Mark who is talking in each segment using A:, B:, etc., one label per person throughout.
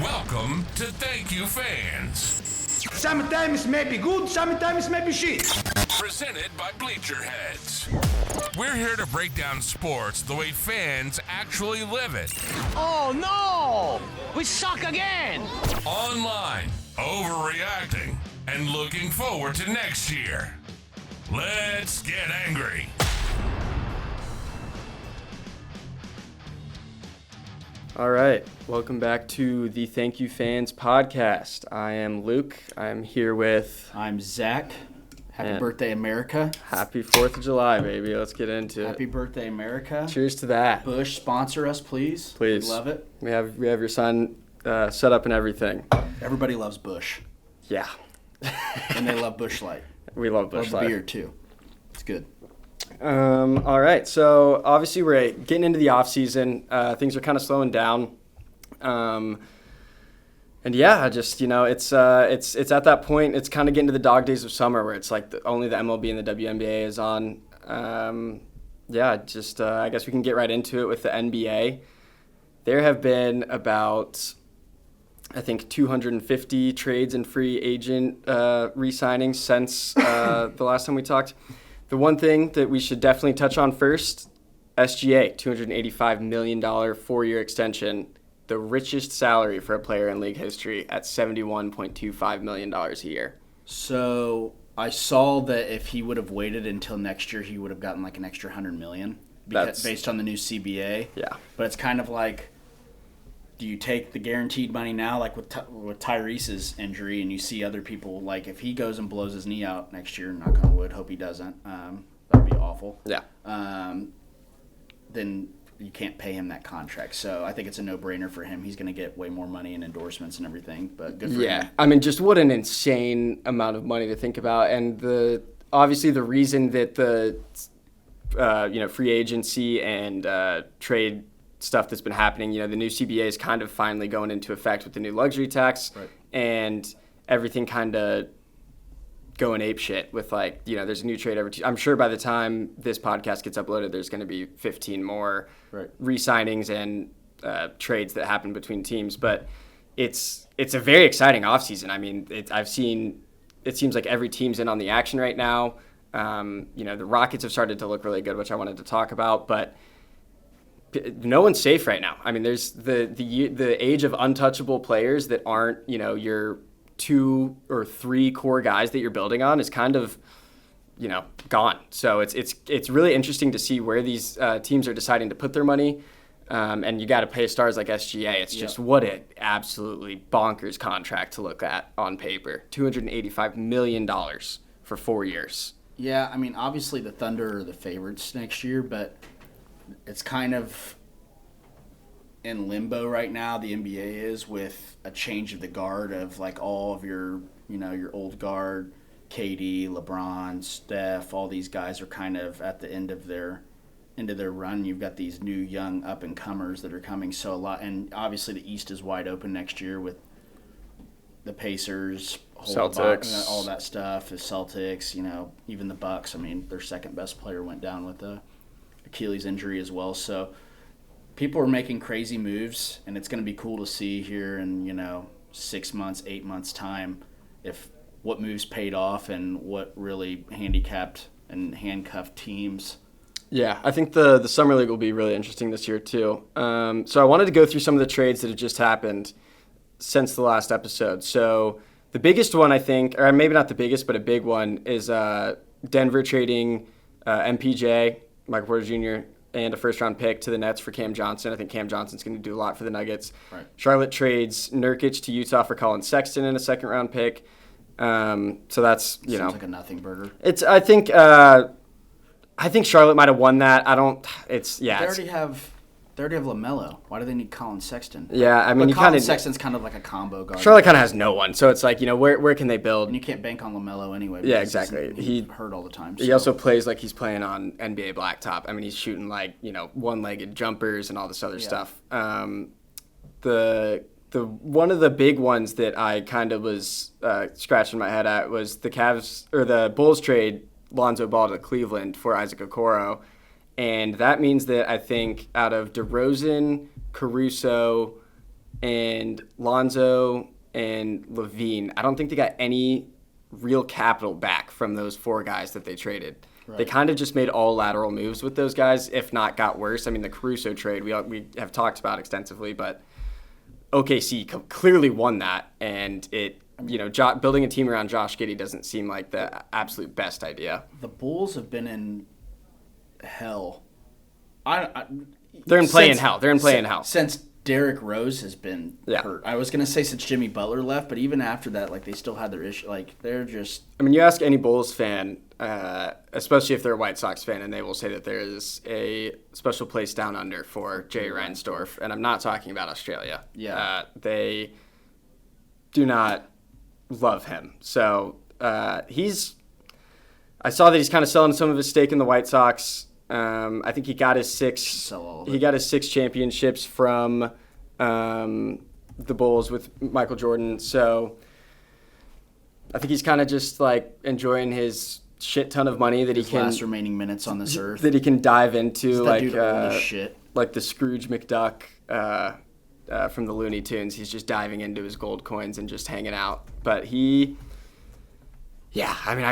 A: Welcome to Thank You Fans.
B: Sometimes may be good, sometimes may be shit.
A: Presented by Bleacher Heads. We're here to break down sports the way fans actually live it.
C: Oh no! We suck again!
A: Online, overreacting, and looking forward to next year. Let's get angry.
D: All right, welcome back to the Thank You Fans podcast. I am Luke. I'm here with...
E: I'm Zach. Happy birthday, America.
D: Happy 4th of July, baby. Let's get into it.
E: Happy birthday, America.
D: Cheers to that.
E: Bush, sponsor us, please.
D: Please.
E: We love it.
D: We have your son set up and everything.
E: Everybody loves Bush.
D: Yeah.
E: And they love Bush Light.
D: We love Bush Light.
E: beer, too. It's good.
D: All right, so obviously we're getting into the off season. Things are kind of slowing down, and yeah, just it's at that point. It's kind of getting to the dog days of summer where it's like only the MLB and the WNBA is on. I guess we can get right into it with the NBA. There have been about, I think, 250 trades and free agent re-signings since the last time we talked. The one thing that we should definitely touch on first, SGA, $285 million 4-year extension, the richest salary for a player in league history at $71.25 million a year.
E: So I saw that if he would have waited until next year, he would have gotten like an extra $100 million based on the new CBA.
D: Yeah.
E: But it's kind of like, do you take the guaranteed money now, like with Tyrese's injury, and you see other people, like if he goes and blows his knee out next year, knock on wood, hope he doesn't, that would be awful.
D: Yeah.
E: Then you can't pay him that contract. So I think it's a no-brainer for him. He's going to get way more money and endorsements and everything, but good for him.
D: Yeah, I mean, just what an insane amount of money to think about. And obviously the reason that the free agency and trade stuff that's been happening, the new CBA is kind of finally going into effect with the new luxury tax,
E: right,
D: and everything kind of going apeshit with there's a new trade every I'm sure by the time this podcast gets uploaded, there's going to be 15 more re-signings and trades that happen between teams. But it's a very exciting offseason. I mean, it seems like every team's in on the action right now. The Rockets have started to look really good, which I wanted to talk about, but no one's safe right now. I mean, there's the age of untouchable players that aren't, your 2 or 3 core guys that you're building on is kind of, gone. So it's really interesting to see where these teams are deciding to put their money. And you got to pay stars like SGA. It's just what an absolutely bonkers contract to look at on paper. $285 million for 4 years.
E: Yeah, I mean, obviously the Thunder are the favorites next year, but it's kind of in limbo right now, the NBA is, with a change of the guard of like all of your old guard, KD, LeBron, Steph, all these guys are kind of at the end of their run. You've got these new young up and comers that are coming, so a lot, and obviously the East is wide open next year with the Pacers,
D: Celtics,
E: all that stuff, the Celtics, even the Bucks. I mean, their second best player went down with the Achilles injury as well. So people are making crazy moves, and it's going to be cool to see here in 6 months, 8 months time if what moves paid off and what really handicapped and handcuffed teams.
D: Yeah, I think the Summer League will be really interesting this year too. So I wanted to go through some of the trades that have just happened since the last episode. So the biggest one, I think, or maybe not the biggest, but a big one, is Denver trading MPJ, Michael Porter Jr., and a first-round pick to the Nets for Cam Johnson. I think Cam Johnson's going to do a lot for the Nuggets. Right. Charlotte trades Nurkic to Utah for Colin Sexton and a second-round pick. So that's,
E: Seems like a nothing burger.
D: I think Charlotte might have won that.
E: They already have LaMelo. Why do they need Colin Sexton?
D: Yeah, I mean,
E: Colin Sexton's kind of like a combo guard.
D: Charlotte kind of has no one, so it's like, where can they build?
E: And you can't bank on LaMelo anyway.
D: Yeah, exactly.
E: He's hurt all the time.
D: He also plays like he's playing on NBA blacktop. I mean, he's shooting like, one-legged jumpers and all this other stuff. The one of the big ones that I kind of was scratching my head at was the Bulls trade Lonzo Ball to Cleveland for Isaac Okoro. And that means that I think out of DeRozan, Caruso, and Lonzo and Levine, I don't think they got any real capital back from those 4 guys that they traded. Right. They kind of just made all lateral moves with those guys, if not got worse. I mean, the Caruso trade we have talked about extensively, but OKC clearly won that, and building a team around Josh Giddey doesn't seem like the absolute best idea.
E: The Bulls have been in hell.
D: They're in play in hell.
E: Since Derrick Rose has been hurt. I was going to say since Jimmy Butler left, but even after that, like, they still had their issue. Like, they're just...
D: I mean, you ask any Bulls fan, especially if they're a White Sox fan, and they will say that there is a special place down under for Jay Reinsdorf, and I'm not talking about Australia.
E: Yeah.
D: They do not love him. So I saw that he's kind of selling some of his stake in the White Sox. I think he got his 6 championships from the Bulls with Michael Jordan. So I think he's kind of just like enjoying his shit ton of money that
E: his
D: he can
E: last remaining minutes on this earth
D: that he can dive into, like
E: shit.
D: Like the Scrooge McDuck from the Looney Tunes. He's just diving into his gold coins and just hanging out. But I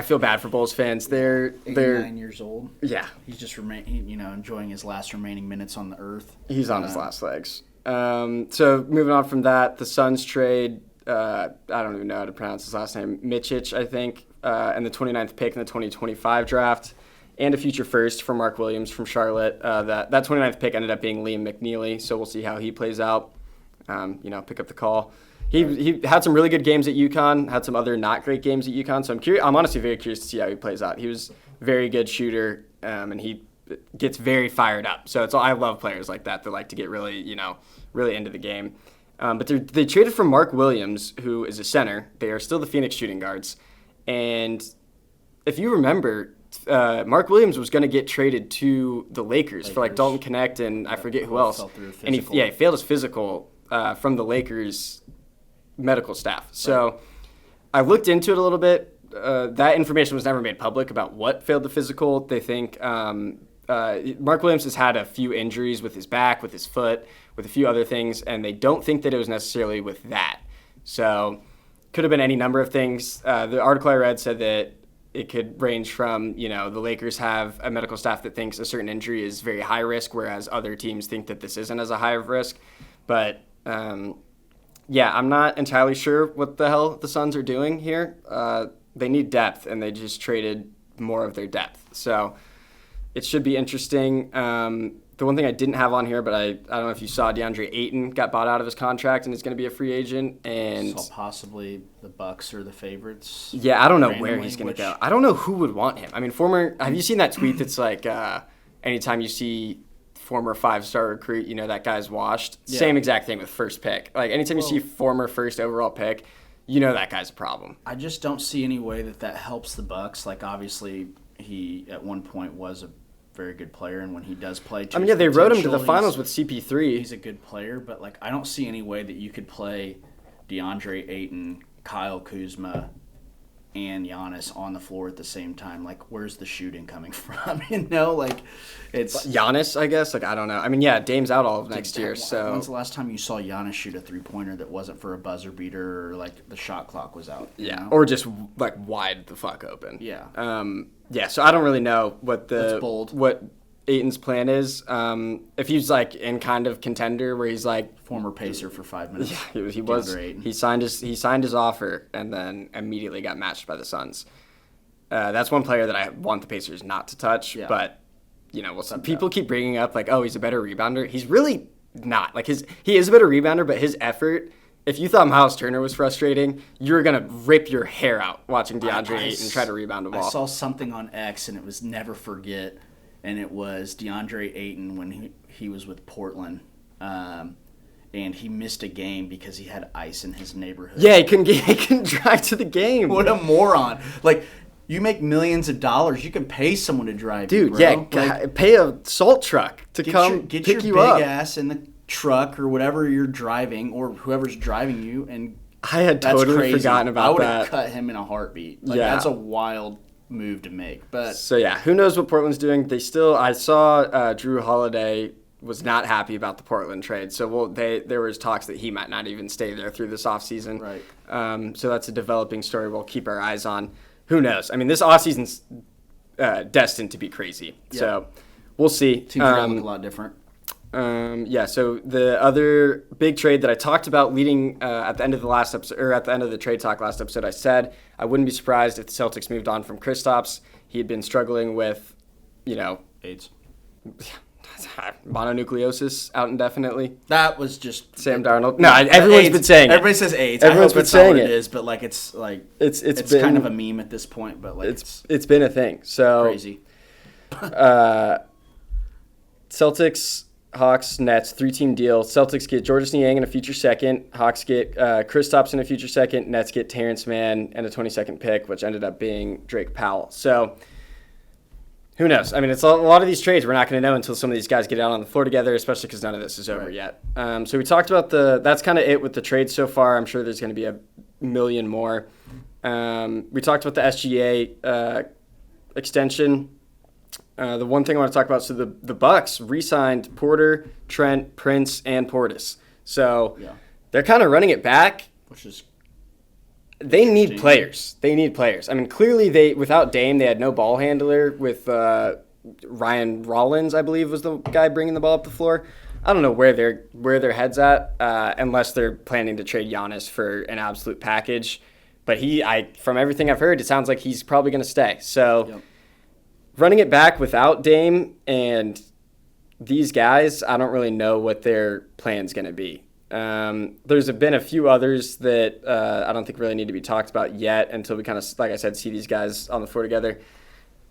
D: feel bad for Bulls fans. They're
E: 89 years old.
D: Yeah,
E: he's just enjoying his last remaining minutes on the earth.
D: He's on his last legs. So moving on from that, the Suns trade. I don't even know how to pronounce his last name. Mičić, I think, and the 29th pick in the 2025 draft, and a future first for Mark Williams from Charlotte. That 29th pick ended up being Liam McNeely, so we'll see how he plays out. Pick up the call. He had some really good games at UConn, had some other not great games at UConn, so I'm honestly very curious to see how he plays out. He was a very good shooter, and he gets very fired up. So I love players like that like to get really, really into the game. But they traded for Mark Williams, who is a center. They are still the Phoenix shooting guards. And if you remember, Mark Williams was going to get traded to the Lakers for like Dalton Connect and I forget who else. And he failed his physical from the Lakers medical staff. So I looked into it a little bit. That information was never made public about what failed the physical. They think Mark Williams has had a few injuries with his back, with his foot, with a few other things, and they don't think that it was necessarily with that. So could have been any number of things. The article I read said that it could range from, the Lakers have a medical staff that thinks a certain injury is very high risk, whereas other teams think that this isn't as a high of risk. But I'm not entirely sure what the hell the Suns are doing here. They need depth, and they just traded more of their depth. So it should be interesting. The one thing I didn't have on here, but I don't know if you saw, DeAndre Ayton got bought out of his contract and is going to be a free agent. And
E: so possibly the Bucks are the favorites.
D: Yeah, I don't know where he's going to go. I don't know who would want him. I mean, have you seen that tweet that's like, anytime you see former 5-star recruit, that guy's washed? Yeah. Same exact thing with first pick. Like, anytime you see former first overall pick, that guy's a problem.
E: I just don't see any way that helps the Bucks. Like, obviously, he at one point was a very good player, and when he does play,
D: they rode him to the finals with CP3.
E: He's a good player, but like, I don't see any way that you could play DeAndre Ayton, Kyle Kuzma, and Giannis on the floor at the same time. Like, where's the shooting coming from? It's
D: Giannis, I guess. Like, I don't know. I mean, Dame's out all of next year. So
E: when's the last time you saw Giannis shoot a 3-pointer that wasn't for a buzzer beater or like the shot clock was out?
D: Yeah, or just like wide the fuck open.
E: Yeah.
D: So I don't really know what
E: what
D: Ayton's plan is. If he's like in kind of contender where he's like
E: former Pacer for 5 minutes.
D: Yeah, he was. He signed his offer and then immediately got matched by the Suns. That's one player that I want the Pacers not to touch. Yeah. But people keep bringing up like, oh, he's a better rebounder. He's really not. Like he is a better rebounder, but his effort. If you thought Myles Turner was frustrating, you were going to rip your hair out watching DeAndre Ayton try to rebound a ball.
E: I saw something on X, and it was never forget, and it was DeAndre Ayton when he was with Portland, and he missed a game because he had ice in his neighborhood.
D: Yeah, he couldn't drive to the game.
E: What a moron. Like, you make millions of dollars, you can pay someone to drive
D: you, bro. Dude, like, pay a salt truck to come pick you up. Get
E: your big ass in the truck or whatever you're driving or whoever's driving you, and
D: I had totally forgotten about that.
E: I would have cut him in a heartbeat. That's a wild move to make. But
D: so who knows what Portland's doing? I saw Drew Holiday was not happy about the Portland trade. So there was talks that he might not even stay there through this offseason.
E: Right.
D: So that's a developing story we'll keep our eyes on. Who knows? I mean, this offseason's destined to be crazy. Yeah. So we'll see.
E: Teams are going to look a lot different.
D: So the other big trade that I talked about leading at the end of the last episode, or at the end of the trade talk last episode, I said I wouldn't be surprised if the Celtics moved on from Kristaps. He had been struggling with,
E: AIDS.
D: Mononucleosis out indefinitely.
E: That was just
D: Sam Darnold. No, everyone's been saying it.
E: Everybody says AIDS.
D: Everyone's been saying it.
E: Is, but like it's
D: been,
E: kind of a meme at this point. But like
D: it's been a thing. So
E: crazy.
D: Celtics, Hawks, Nets, 3-team deal. Celtics get Georges Niang in a future second. Hawks get Kristaps in a future second. Nets get Terrence Mann and a 22nd pick, which ended up being Drake Powell. So who knows? I mean, it's a lot of these trades we're not going to know until some of these guys get out on the floor together, especially because none of this is over yet. So we talked about that's kind of it with the trades so far. I'm sure there's going to be a million more. We talked about the SGA extension. The one thing I want to talk about, so the Bucks re-signed Porter, Trent, Prince, and Portis. So they're kind of running it back.
E: Which is
D: They need players. I mean, clearly without Dame, they had no ball handler with Ryan Rollins, I believe, was the guy bringing the ball up the floor. I don't know where their head's at, unless they're planning to trade Giannis for an absolute package. But from everything I've heard, it sounds like he's probably going to stay. So running it back without Dame and these guys, I don't really know what their plan's going to be. There's been a few others that I don't think really need to be talked about yet until we kind of, like I said, see these guys on the floor together.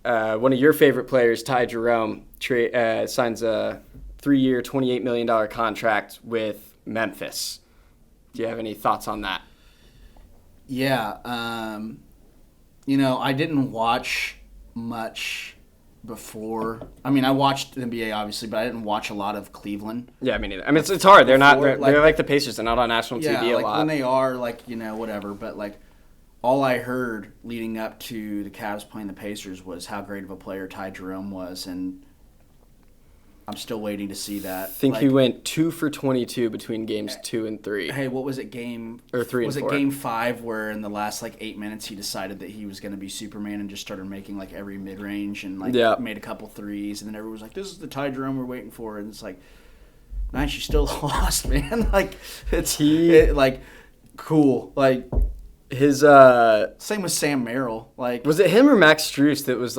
D: One of your favorite players, Ty Jerome, signs a 3-year, $28 million contract with Memphis. Do you have any thoughts on that?
E: Yeah. I didn't watch much before. I mean, I watched the NBA obviously, but I didn't watch a lot of Cleveland.
D: Yeah, me neither. I mean, it's hard. They're like the Pacers. They're not on national TV a lot.
E: When they are, whatever. But all I heard leading up to the Cavs playing the Pacers was how great of a player Ty Jerome was, and I'm still waiting to see that.
D: I think he went 2 for 22 between games 2 and 3.
E: Hey, what was it?
D: 3 and 4.
E: Was it game 5 where in the last 8 minutes he decided that he was going to be Superman and just started making every mid range and made a couple threes, and then everyone was like, "This is the Ty Jerome we're waiting for," and it's man, she still lost, man. Cool.
D: His
E: same with Sam Merrill.
D: Was it him or Max Strus that was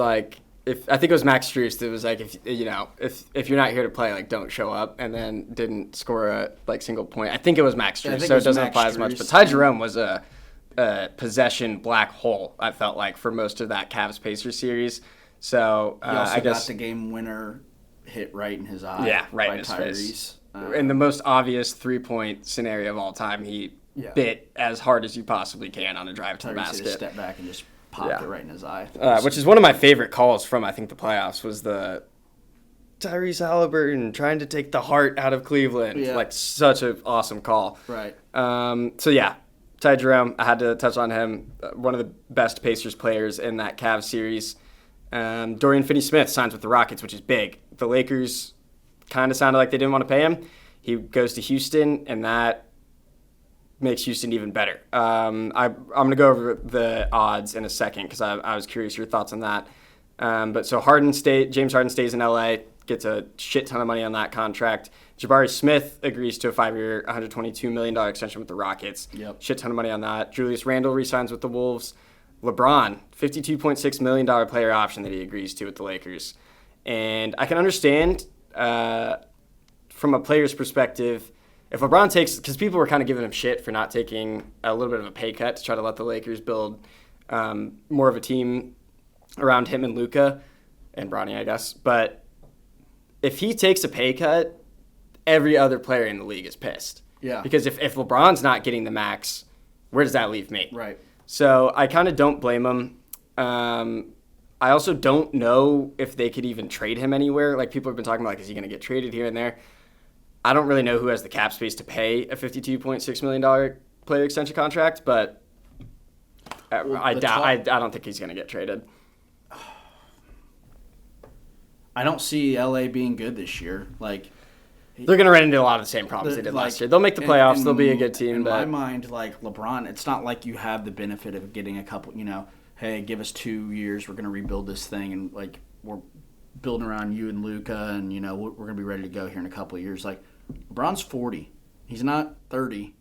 D: I think it was Max Strus that was if you're not here to play, don't show up, and then didn't score a single point. I think it was Max Strus, so it doesn't apply as much. But Ty Jerome was a possession black hole, I felt like, for most of that Cavs Pacers series. So
E: he also
D: I guess
E: got the game winner hit right in his eye.
D: Yeah, right in his face. In the most obvious 3-point scenario of all time, he bit as hard as you possibly can on a drive to the basket.
E: Just step back and just popped it right in his eye.
D: Which is one of my favorite calls from, I think, the playoffs, was the Tyrese Halliburton trying to take the heart out of Cleveland.
E: Yeah.
D: Such an awesome call.
E: Right.
D: Ty Jerome, I had to touch on him. One of the best Pacers players in that Cavs series. Dorian Finney-Smith signs with the Rockets, which is big. The Lakers kind of sounded like they didn't want to pay him. He goes to Houston, and that makes Houston even better. I'm going to go over the odds in a second because I was curious your thoughts on that. James Harden stays in LA, gets a shit ton of money on that contract. Jabari Smith agrees to a 5-year, $122 million extension with the Rockets.
E: Yep.
D: Shit ton of money on that. Julius Randle re-signs with the Wolves. LeBron, $52.6 million player option that he agrees to with the Lakers. And I can understand from a player's perspective, if LeBron takes, because people were kind of giving him shit for not taking a little bit of a pay cut to try to let the Lakers build more of a team around him and Luka and Bronny, I guess. But if he takes a pay cut, every other player in the league is pissed.
E: Yeah.
D: Because if LeBron's not getting the max, where does that leave me?
E: Right.
D: So I kind of don't blame him. I also don't know if they could even trade him anywhere. People have been talking about, is he going to get traded here and there? I don't really know who has the cap space to pay a $52.6 million player extension contract, but I don't think he's going to get traded.
E: I don't see LA being good this year.
D: They're going to run into a lot of the same problems they did last year. They'll make the playoffs. They'll be a good team.
E: In
D: but
E: my mind, like LeBron, it's not like you have the benefit of getting a couple, hey, give us 2 years. We're going to rebuild this thing. And, like, we're building around you and Luka. And, we're going to be ready to go here in a couple of years. Like, LeBron's 40. He's not 30.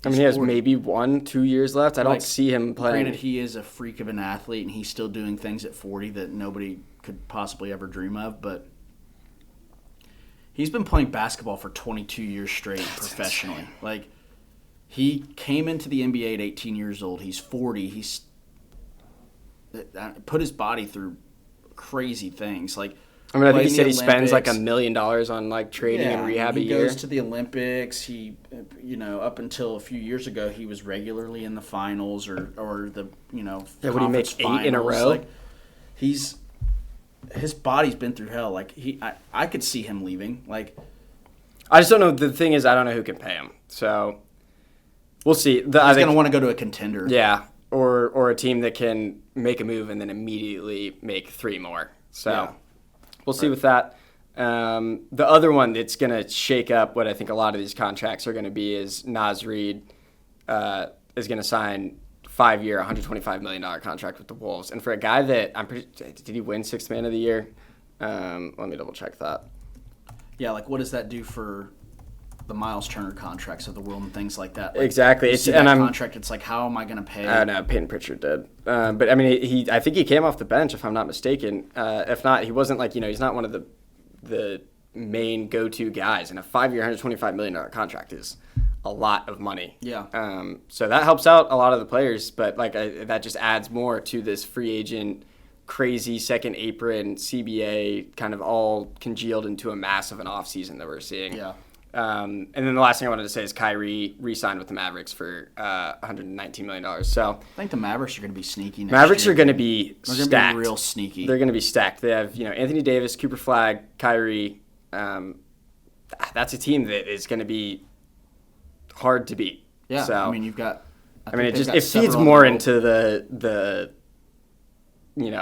D: He has maybe 1-2 years left. I don't see him playing.
E: Granted, he is a freak of an athlete, and he's still doing things at 40 that nobody could possibly ever dream of. But he's been playing basketball for 22 years straight professionally. Insane. Like, he came into the NBA at 18 years old. He's 40. He's put his body through crazy things. Like,
D: I think he said he spends like $1 million on like training and rehab a year.
E: He goes to the Olympics. He, up until a few years ago, he was regularly in the finals or the
D: would he make 8 in a row?
E: Like, his body's been through hell. Like, I could see him leaving. Like,
D: I just don't know. The thing is, I don't know who can pay him. So we'll see.
E: He's going to want to go to a contender.
D: Yeah, or a team that can make a move and then immediately make 3 more. So. Yeah. We'll see with that. The other one that's going to shake up what I think a lot of these contracts are going to be is Naz Reid is going to sign 5-year, $125 million contract with the Wolves. And for a guy that did he win 6th Man of the Year? Let me double check that.
E: Yeah, like what does that do for the Myles Turner contracts of the world and things like that? Like,
D: exactly.
E: Contract. It's like, how am I going to pay?
D: I don't know. Peyton Pritchard did, but I mean, I think he came off the bench, if I'm not mistaken. If not, he wasn't like he's not one of the main go-to guys. And a 5-year, $125 million contract is a lot of money.
E: Yeah.
D: So that helps out a lot of the players, but that just adds more to this free agent, crazy second apron CBA kind of all congealed into a mass of an offseason that we're seeing.
E: Yeah.
D: And then the last thing I wanted to say is Kyrie re-signed with the Mavericks for $119 million. So
E: I think the Mavericks are going to be sneaky next
D: Mavericks
E: year.
D: Are going to be stacked.
E: They're going to be real sneaky.
D: They're going to be stacked. They have Anthony Davis, Cooper Flagg, Kyrie. That's a team that is going to be hard to beat.
E: Yeah,
D: so,
E: you've got.
D: It feeds more into the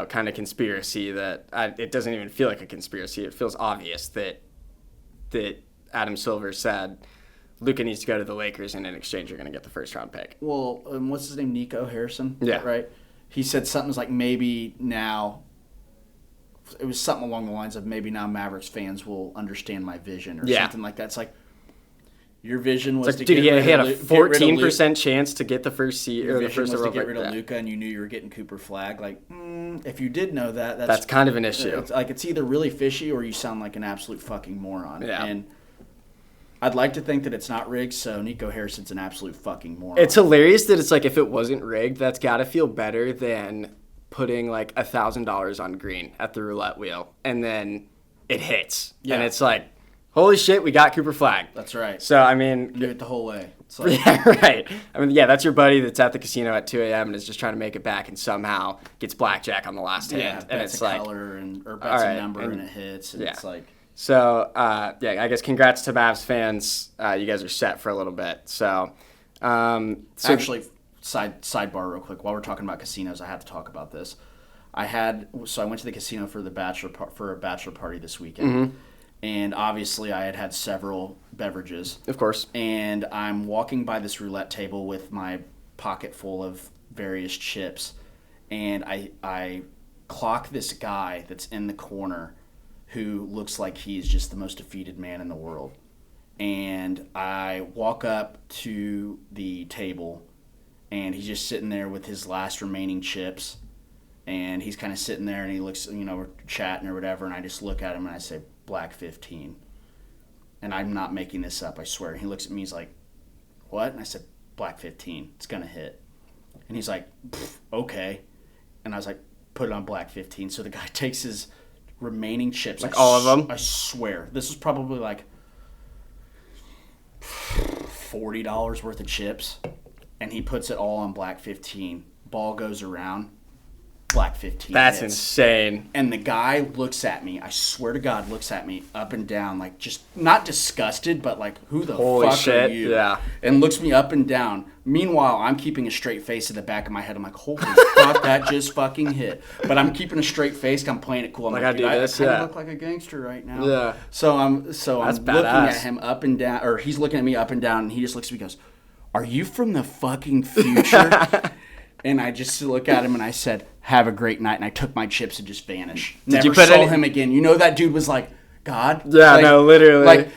D: kind of conspiracy that it doesn't even feel like a conspiracy. It feels obvious that Adam Silver said Luka needs to go to the Lakers, and in exchange you're going to get the first-round pick.
E: Well, what's his name? Nico Harrison?
D: Yeah.
E: Right? He said something like maybe now – it was something along the lines of maybe now Mavericks fans will understand my vision or something like that. It's like your vision was
D: he had a 14% chance to get the first seed or the first overall pick.
E: Get rid of Luka, and you knew you were getting Cooper Flagg. Like, if you did know that, that's
D: kind of an issue.
E: It's either really fishy or you sound like an absolute fucking moron.
D: Yeah.
E: And I'd like to think that it's not rigged, so Nico Harrison's an absolute fucking moron.
D: It's hilarious that it's like if it wasn't rigged, that's got to feel better than putting like $1,000 on green at the roulette wheel, and then it hits. Yeah. And it's like, holy shit, we got Cooper Flagg.
E: That's right.
D: So, I mean...
E: Do it the whole way. It's like,
D: yeah, right. That's your buddy that's at the casino at 2 a.m. and is just trying to make it back and somehow gets blackjack on the last hand. And it's like...
E: color or bets a number and it hits. And it's like...
D: So, I guess congrats to Mavs fans. You guys are set for a little bit. So,
E: actually, sidebar real quick. While we're talking about casinos, I have to talk about this. I went to the casino for a bachelor party this weekend. Mm-hmm. And obviously, I had several beverages.
D: Of course.
E: And I'm walking by this roulette table with my pocket full of various chips. And I clock this guy that's in the corner who looks like he's just the most defeated man in the world. And I walk up to the table, and he's just sitting there with his last remaining chips. And he's kind of sitting there, and he looks, we're chatting or whatever, and I just look at him, and I say, Black 15. And I'm not making this up, I swear. And he looks at me, he's like, what? And I said, Black 15. It's going to hit. And he's like, okay. And I was like, put it on Black 15. So the guy takes his remaining chips.
D: Like all of them?
E: I swear. This was probably like $40 worth of chips. And he puts it all on Black 15. Ball goes around. Black 15
D: That's
E: hits.
D: insane.
E: And the guy looks at me, I swear to God, looks at me up and down, like just not disgusted, but like, who the
D: Holy
E: fuck
D: shit,
E: are you?
D: yeah.
E: And looks me up and down. Meanwhile, I'm keeping a straight face in the back of my head. I'm like, holy fuck, that just fucking hit. But I'm keeping a straight face. I'm playing it cool. I'm
D: Like,
E: like,
D: I
E: dude,
D: do this,
E: I kind
D: yeah.
E: of look like a gangster right now.
D: Yeah.
E: So I'm
D: That's
E: looking
D: badass.
E: at him up and down, or he's looking at me up and down, and he just looks at me and goes, are you from the fucking future? And I just look at him and I said, have a great night. And I took my chips and just vanished. Never
D: you put
E: saw
D: any-
E: him again. You know, that dude was like, God?
D: Yeah,
E: Like-
D: no, literally.
E: Like,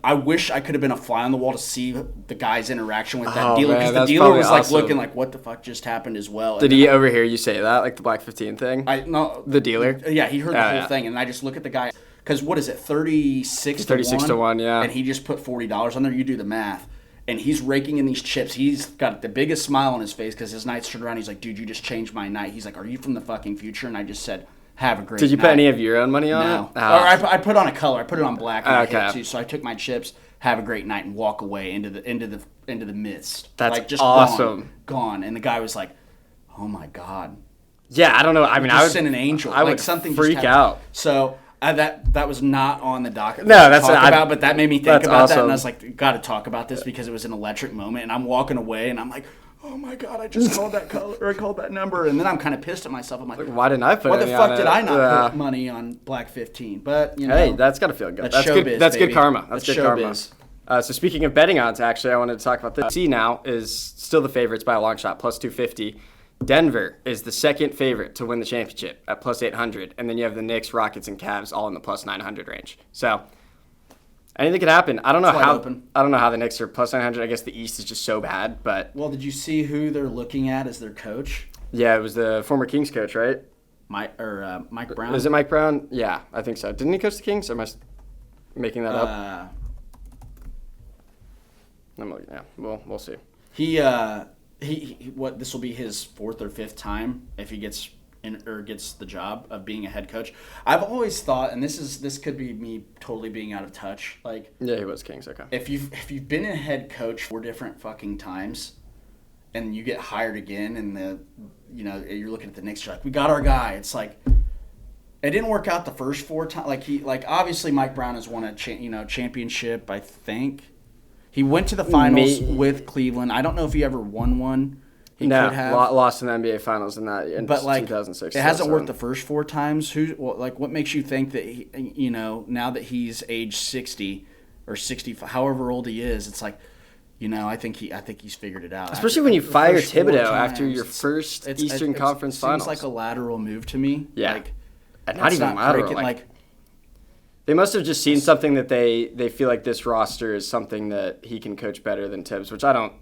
E: I wish I could have been a fly on the wall to see the guy's interaction with that dealer.
D: man,
E: Because the
D: that's
E: dealer
D: probably
E: was like
D: awesome.
E: looking like, what the fuck just happened as well.
D: Did he overhear you say that, like the Black 15 thing?
E: No.
D: The dealer?
E: Yeah, he heard the whole
D: yeah.
E: thing. And I just look at the guy. Because what is it, 36
D: to 1, yeah.
E: And he just put $40 on there. You do the math. And he's raking in these chips. He's got the biggest smile on his face because his night's turned around. He's like, dude, you just changed my night. He's like, are you from the fucking future? And I just said, have a great night.
D: Did you put any of your own money on
E: No.
D: it? Oh.
E: Or I put on a color. I put it on black and I
D: Okay.
E: hit it too. So I took my chips, have a great night, and walk away into the mist.
D: That's
E: like, just
D: awesome.
E: Gone. And the guy was like, oh my God.
D: Yeah, I don't know. I mean, I would
E: send an angel.
D: I
E: like
D: would
E: something
D: freak
E: just happened.
D: out.
E: So that was not on the docket.
D: No, that's
E: talk
D: not-
E: about, but that made me think
D: that's
E: about that,
D: awesome.
E: and I was like, got to talk about this because it was an electric moment. And I'm walking away, and I'm like, oh my God, I just called that color, or I called that number, and then I'm kind of pissed at myself. I'm like,
D: Why didn't I put
E: what the
D: any
E: fuck
D: on
E: did
D: it?
E: I not
D: Yeah.
E: put money on Black 15? But you know,
D: Hey, that's got to feel good. That's
E: showbiz,
D: good. That's
E: baby.
D: good karma. That's good karma.
E: showbiz.
D: So speaking of betting odds, actually, I wanted to talk about this. C now is still the favorites by a long shot, plus 250. Denver is the second favorite to win the championship at plus 800, and then you have the Knicks, Rockets, and Cavs all in the plus 900 range. So anything could happen. I don't know
E: It's wide
D: how.
E: open.
D: I don't know how the Knicks are plus 900. I guess the East is just so bad, but
E: Well, did you see who they're looking at as their coach?
D: yeah, it was the former Kings coach, right?
E: Mike Brown.
D: Is it Mike Brown? Yeah, I think so. Didn't he coach the Kings? Or am I making that up? Yeah, we'll see.
E: He what this will be his fourth or fifth time if he gets gets the job of being a head coach. I've always thought, and this could be me totally being out of touch. Like,
D: Yeah, he was Kings. Okay.
E: if you've been a head coach 4 different fucking times, and you get hired again, and you're looking at the Knicks, you're like, we got our guy. It's like, it didn't work out the first 4 times. Like obviously Mike Brown has won a championship. I think he went to the finals with Cleveland. I don't know if he ever won one. He
D: No,
E: could have.
D: lost in the NBA Finals in that in
E: But like,
D: 2006.
E: it hasn't worked the first 4 times. What makes you think that he, now that he's age 60 or 65, however old he is, it's like, I think he's figured it out.
D: Especially when you
E: The
D: fire
E: first 4
D: Thibodeau
E: times,
D: after your first
E: it's-
D: Eastern Conference Finals.
E: Seems like a lateral move to me.
D: Yeah.
E: Like,
D: Not
E: that's
D: even lateral.
E: breaking,
D: Like, they must have just seen something that they feel like this roster is something that he can coach better than Tibbs, which I don't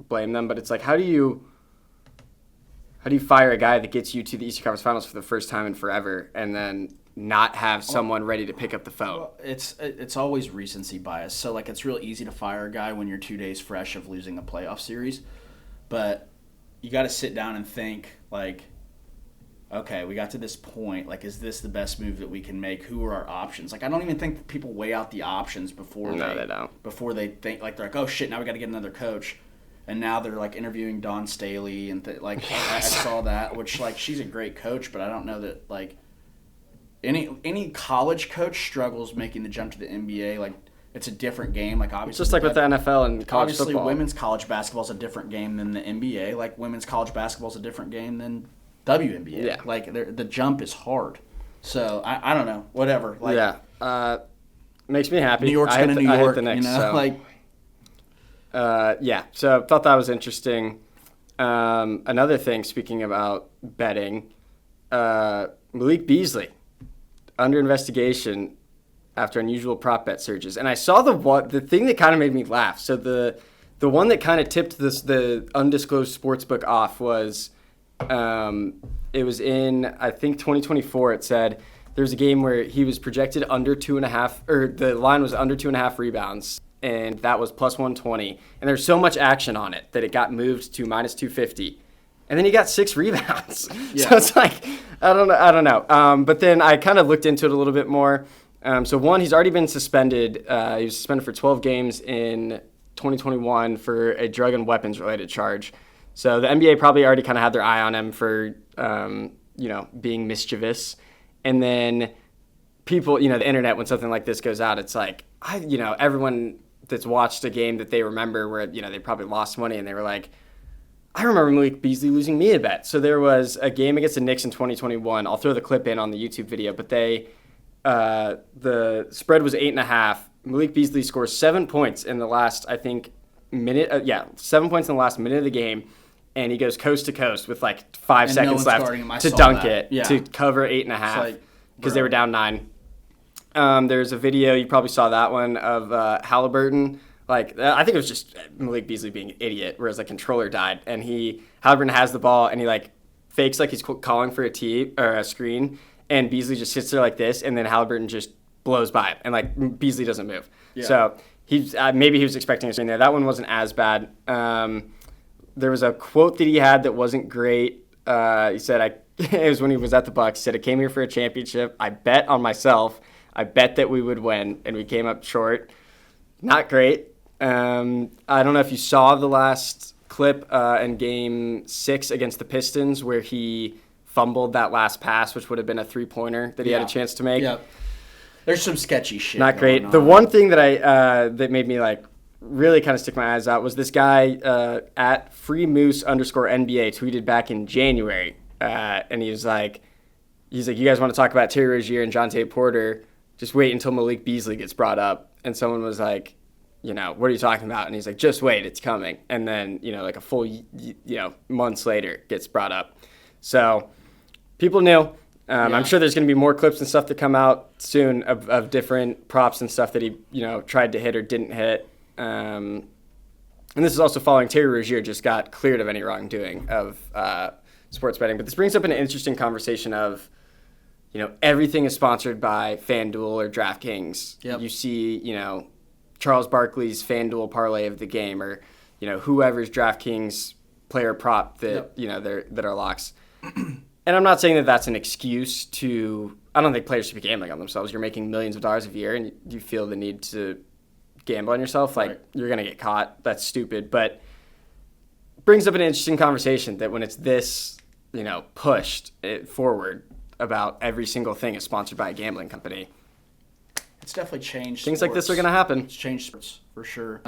D: blame them. But it's like, how do you fire a guy that gets you to the Eastern Conference Finals for the first time in forever and then not have someone ready to pick up the phone?
E: Well, it's always recency bias. So like, it's real easy to fire a guy when you're 2 days fresh of losing a playoff series, but you got to sit down and think like, okay, we got to this point. Like, is this the best move that we can make? Who are our options? Like, I don't even think people weigh out the options before
D: they don't.
E: Before they think, like, they're like, oh shit, now we got to get another coach. And now they're like interviewing Dawn Staley and I saw that, which like, she's a great coach, but I don't know that like any college coach struggles making the jump to the NBA. Like, it's a different game. Like, obviously,
D: Just like with the NFL and college
E: obviously
D: football.
E: women's college basketball is a different game than the NBA. Like, women's college basketball is a different game than WNBA.
D: Yeah.
E: Like, the jump is hard. So I don't know. Whatever. Like,
D: yeah. Makes me happy.
E: New York's
D: I
E: gonna
D: hit
E: New
D: the,
E: York.
D: I hit the Knicks, so.
E: Like,
D: Yeah, so thought that was interesting. Another thing, speaking about betting, Malik Beasley under investigation after unusual prop bet surges, and I saw the thing that kind of made me laugh. So the one that kind of tipped the undisclosed sportsbook off was it was in, I think, 2024. It said there was a game where he was projected under 2.5, or the line was under 2.5 rebounds. And that was plus 120. And there's so much action on it that it got moved to minus 250. And then he got 6 rebounds.
E: Yeah.
D: So it's like, I don't know. But then I kind of looked into it a little bit more. So one, he's already been suspended. He was suspended for 12 games in 2021 for a drug and weapons related charge. So the NBA probably already kind of had their eye on him for, being mischievous. And then people, the internet, when something like this goes out, it's like, everyone that's watched a game that they remember where, they probably lost money and they were like, I remember Malik Beasley losing me a bet. So there was a game against the Knicks in 2021. I'll throw the clip in on the YouTube video, but the spread was 8.5. Malik Beasley scores 7 points in the last, I think, minute. 7 points in the last minute of the game, and he goes coast to coast with like 5 seconds left to dunk it to cover 8.5 because they were down 9. There's a video, you probably saw that one, of Halliburton. Like, I think it was just Malik Beasley being an idiot, whereas the controller died, and Halliburton has the ball, and he like fakes like he's calling for a tee or a screen, and Beasley just sits there like this, and then Halliburton just blows by it, and like Beasley doesn't move. Yeah. So he's maybe he was expecting a screen there. That one wasn't as bad. There was a quote that he had that wasn't great. He said, it was when he was at the Bucks. He said, "I came here for a championship. I bet on myself. I bet that we would win, and we came up short." Not great. I don't know if you saw the last clip in Game 6 against the Pistons where he fumbled that last pass, which would have been a three-pointer that he had a chance to make.
E: Yeah. There's some sketchy shit.
D: Not great. The one thing that that made me like really kind of stick my eyes out was this guy at @FreeMoose_NBA tweeted back in January, and he's like, you guys want to talk about Terry Rozier and Jonte Porter? Just wait until Malik Beasley gets brought up. And someone was like, what are you talking about? And he's like, just wait, it's coming. And then, like a full, months later gets brought up. So people knew. I'm sure there's going to be more clips and stuff that come out soon of different props and stuff that he, tried to hit or didn't hit. And this is also following Terry Rozier just got cleared of any wrongdoing of sports betting. But this brings up an interesting conversation of, everything is sponsored by FanDuel or DraftKings. Yep. You see, Charles Barkley's FanDuel parlay of the game, or, whoever's DraftKings player prop that, that are locks. And I'm not saying that that's an excuse to, I don't think players should be gambling on themselves. You're making millions of dollars a year and you feel the need to gamble on yourself. Like, you're going to get caught. That's stupid. But brings up an interesting conversation that when it's this, pushed forward about every single thing is sponsored by a gambling company.
E: It's definitely changed.
D: Things
E: sports.
D: Like this are going to happen.
E: It's changed sports for sure.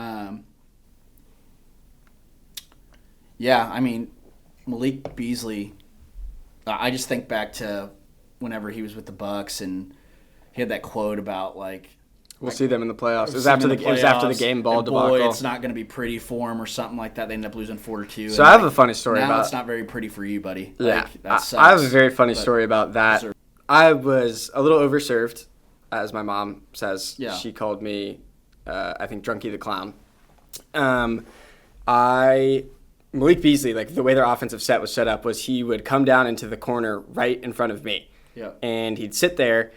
E: Yeah, I mean, Malik Beasley, I just think back to whenever he was with the Bucks and he had that quote about like,
D: we'll see them in the playoffs. It was after the game ball debacle.
E: Boy, it's not going to be pretty for him or something like that. They end up losing 4-2.
D: So I have a funny story about.
E: It's not very pretty for you, buddy.
D: Yeah,
E: that sucks,
D: I have a very funny story about that. I was a little overserved, as my mom says. Yeah. She called me, I think, Drunky the Clown. Malik Beasley, like the way their offensive set was set up, was he would come down into the corner right in front of me. Yeah. And he'd sit there.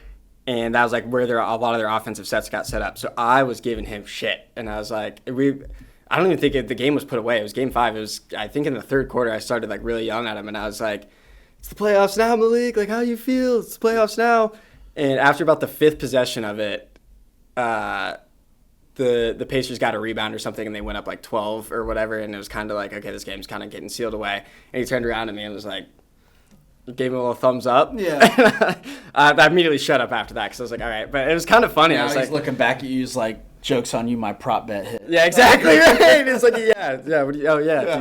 D: And that was like where a lot of their offensive sets got set up. So I was giving him shit. And I was like, I don't even think the game was put away. It was Game 5. It was, I think in the third quarter, I started like really yelling at him. And I was like, it's the playoffs now, Malik. Like, how do you feel? It's the playoffs now. And after about the 5th possession of it, the Pacers got a rebound or something. And they went up like 12 or whatever. And it was kind of like, okay, this game's kind of getting sealed away. And he turned around to me and was like, gave him a little thumbs up. Yeah. I immediately shut up after that because I was like, all right. But it was kind of funny.
E: Now
D: I was
E: he's
D: like,
E: looking back at you, he's like, joke's on you, my prop bet hit.
D: Yeah, exactly right. It's like, yeah. Dude,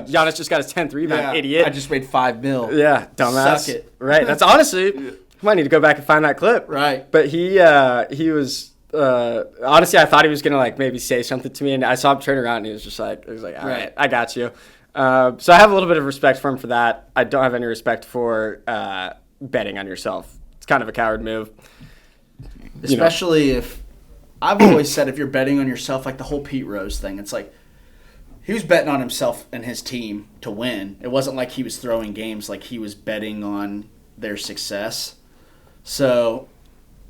D: Giannis just got his 10th rebound, idiot.
E: I just made $5 million.
D: Yeah, dumbass.
E: Suck it.
D: Right. That's honestly, might need to go back and find that clip.
E: Right.
D: But he was, honestly, I thought he was going to like maybe say something to me. And I saw him turn around and he was like, all right, I got you. So I have a little bit of respect for him for that. I don't have any respect for betting on yourself. It's kind of a coward move.
E: Especially if, I've always said if you're betting on yourself, like the whole Pete Rose thing, it's like he was betting on himself and his team to win. It wasn't like he was throwing games, like he was betting on their success. So,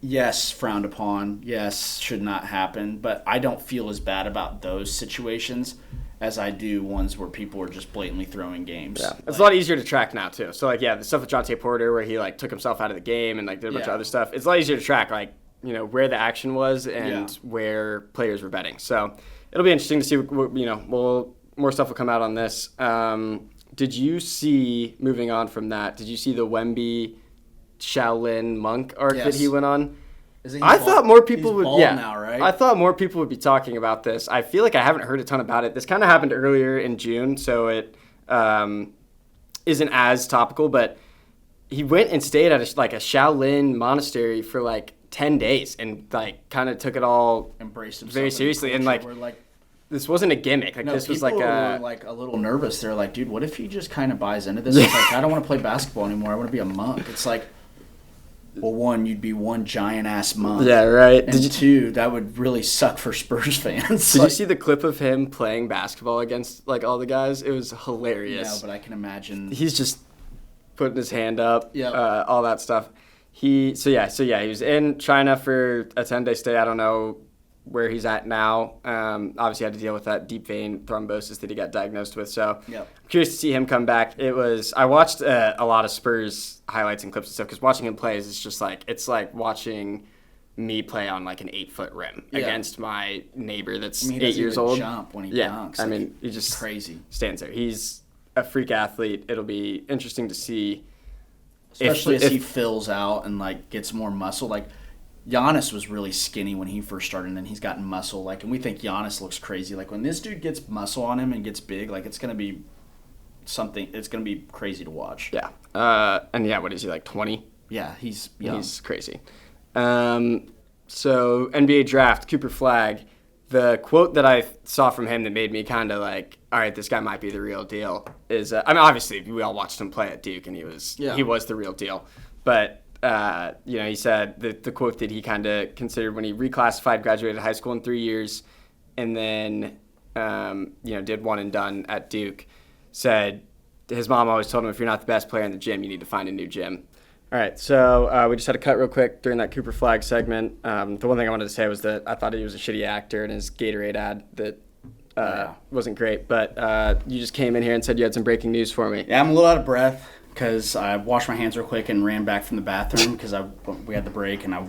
E: yes, frowned upon. Yes, should not happen. But I don't feel as bad about those situations as I do ones where people are just blatantly throwing games.
D: Yeah, it's a lot easier to track now too. So the stuff with Jonte Porter where he like took himself out of the game and like did a bunch of other stuff. It's a lot easier to track like where the action was and where players were betting. So it'll be interesting to see. More stuff will come out on this. Did you see, moving on from that? Did you see the Wemby Shaolin monk arc that he went on.
E: I
D: thought more people would. Yeah,
E: now, right?
D: I thought more people would be talking about this. I feel like I haven't heard a ton about it. This kind of happened earlier in June, so it isn't as topical. But he went and stayed at a Shaolin monastery for like 10 days and like kind of took it all very seriously. And like this wasn't a gimmick. Like this was like
E: were like a little nervous. They're like, dude, what if he just kind of buys into this? It's like, I don't want to play basketball anymore. I want to be a monk. It's like, well, one, you'd be one giant ass monk.
D: Yeah, right.
E: And two, that would really suck for Spurs fans.
D: Did you see the clip of him playing basketball against like all the guys? It was hilarious.
E: No, but I can imagine.
D: He's just putting his hand up.
E: Yeah.
D: All that stuff. He was in China for a 10-day stay. I don't know where he's at now. Obviously had to deal with that deep vein thrombosis that he got diagnosed with. So I'm curious to see him come back. I watched a lot of Spurs highlights and clips and stuff because watching him play is just like, it's like watching me play on like an 8-foot rim against my neighbor that's 8 years old.
E: Jump when he dunks.
D: I mean, he just
E: crazy
D: stands there. He's a freak athlete. It'll be interesting to see.
E: Especially as he fills out and like gets more muscle. Like Giannis was really skinny when he first started, and then he's gotten muscle. Like, and we think Giannis looks crazy. Like when this dude gets muscle on him and gets big, like it's gonna be something. It's gonna be crazy to watch.
D: Yeah. And yeah, what is he, like 20?
E: Yeah, he's young.
D: He's crazy. So NBA draft, Cooper Flagg. The quote that I saw from him that made me kind of like, all right, this guy might be the real deal is, I mean, obviously we all watched him play at Duke and he was the real deal. But, he said the quote that he kind of considered when he reclassified, graduated high school in 3 years, and then, did one and done at Duke, said his mom always told him, if you're not the best player in the gym, you need to find a new gym. All right, so we just had a cut real quick during that Cooper Flagg segment. The one thing I wanted to say was that I thought he was a shitty actor in his Gatorade ad that wasn't great. But you just came in here and said you had some breaking news for me.
E: Yeah, I'm a little out of breath because I washed my hands real quick and ran back from the bathroom because we had the break, and I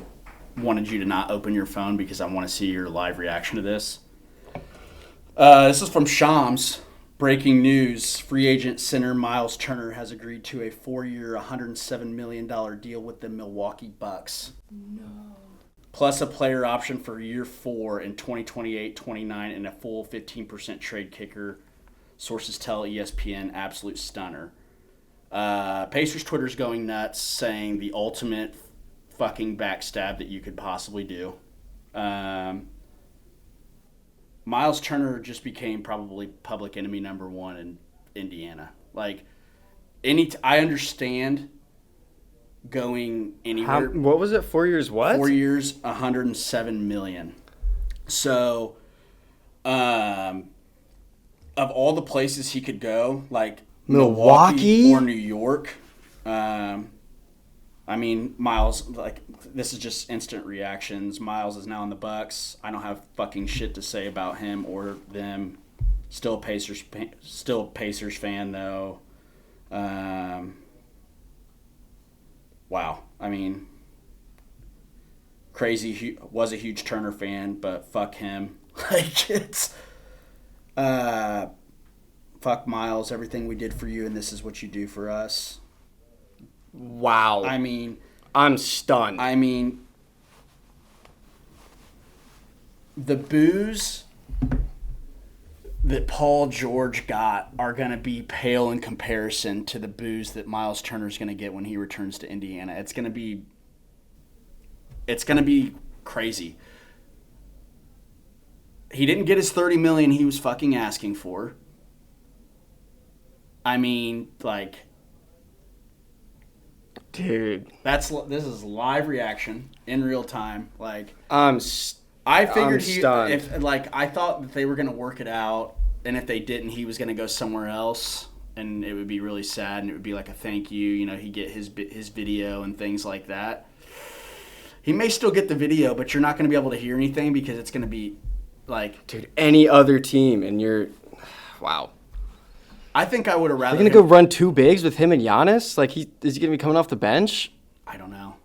E: wanted you to not open your phone because I want to see your live reaction to this. This is from Shams. Breaking news, free agent center Myles Turner has agreed to a 4-year, $107 million deal with the Milwaukee Bucks. No. Plus a player option for year 4 in 2028-29 and a full 15% trade kicker. Sources tell ESPN, absolute stunner. Pacers Twitter's going nuts, saying the ultimate fucking backstab that you could possibly do. Myles Turner just became probably public enemy number 1 in Indiana. Like, I understand going anywhere.
D: What was it? 4 years what?
E: 4 years, $107 million. So, of all the places he could go, like Milwaukee or New York, I mean, Myles, like, this is just instant reactions. Myles is now in the Bucks. I don't have fucking shit to say about him or them. Still Pacers fan, though. Wow. I mean, crazy. Was a huge Turner fan, but fuck him. Like, it's... fuck Myles, everything we did for you, and this is what you do for us.
D: Wow.
E: I mean...
D: I'm stunned.
E: I mean... The boos that Paul George got are going to be pale in comparison to the boos that Myles Turner's going to get when he returns to Indiana. It's going to be crazy. He didn't get his $30 million he was fucking asking for. I mean, like...
D: Dude,
E: this is live reaction in real time. Like,
D: I
E: figured I thought that they were gonna work it out, and if they didn't, he was gonna go somewhere else, and it would be really sad, and it would be like a thank you. You know, he'd get his video and things like that. He may still get the video, but you're not gonna be able to hear anything because it's gonna be like,
D: dude, any other team, and you're, wow.
E: I think I would have rather.
D: They're gonna go run 2 bigs with him and Giannis. Like, is he gonna be coming off the bench?
E: I don't know.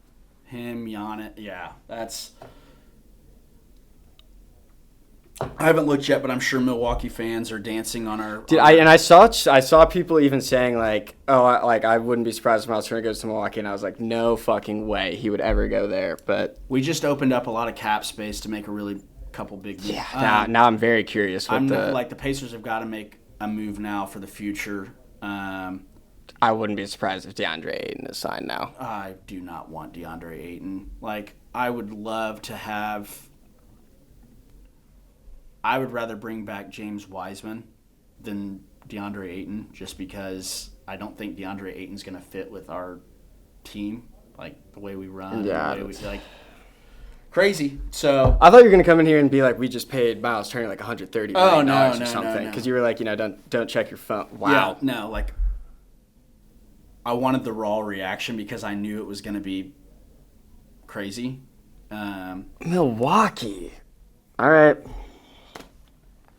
E: Him, Giannis, yeah, that's. I haven't looked yet, but I'm sure Milwaukee fans are dancing on our.
D: Dude, I saw people even saying like, oh, I wouldn't be surprised if Myles Turner goes to Milwaukee, and I was like, no fucking way he would ever go there. But
E: we just opened up a lot of cap space to make a really couple big moves.
D: Yeah, now I'm very curious.
E: The Pacers have got to make a move now for the future.
D: I wouldn't be surprised if DeAndre Ayton is signed now.
E: I do not want DeAndre Ayton. Like, I would love to have. I would rather bring back James Wiseman than DeAndre Ayton, just because I don't think DeAndre Ayton's going to fit with our team, like the way we run.
D: Yeah,
E: the way we, crazy. So
D: I thought you were going to come in here and be like, we just paid Myles Turner like $130 million or something, because you were like, don't check your phone. Wow.
E: Yeah, no, like I wanted the raw reaction because I knew it was going to be crazy.
D: Milwaukee. All right.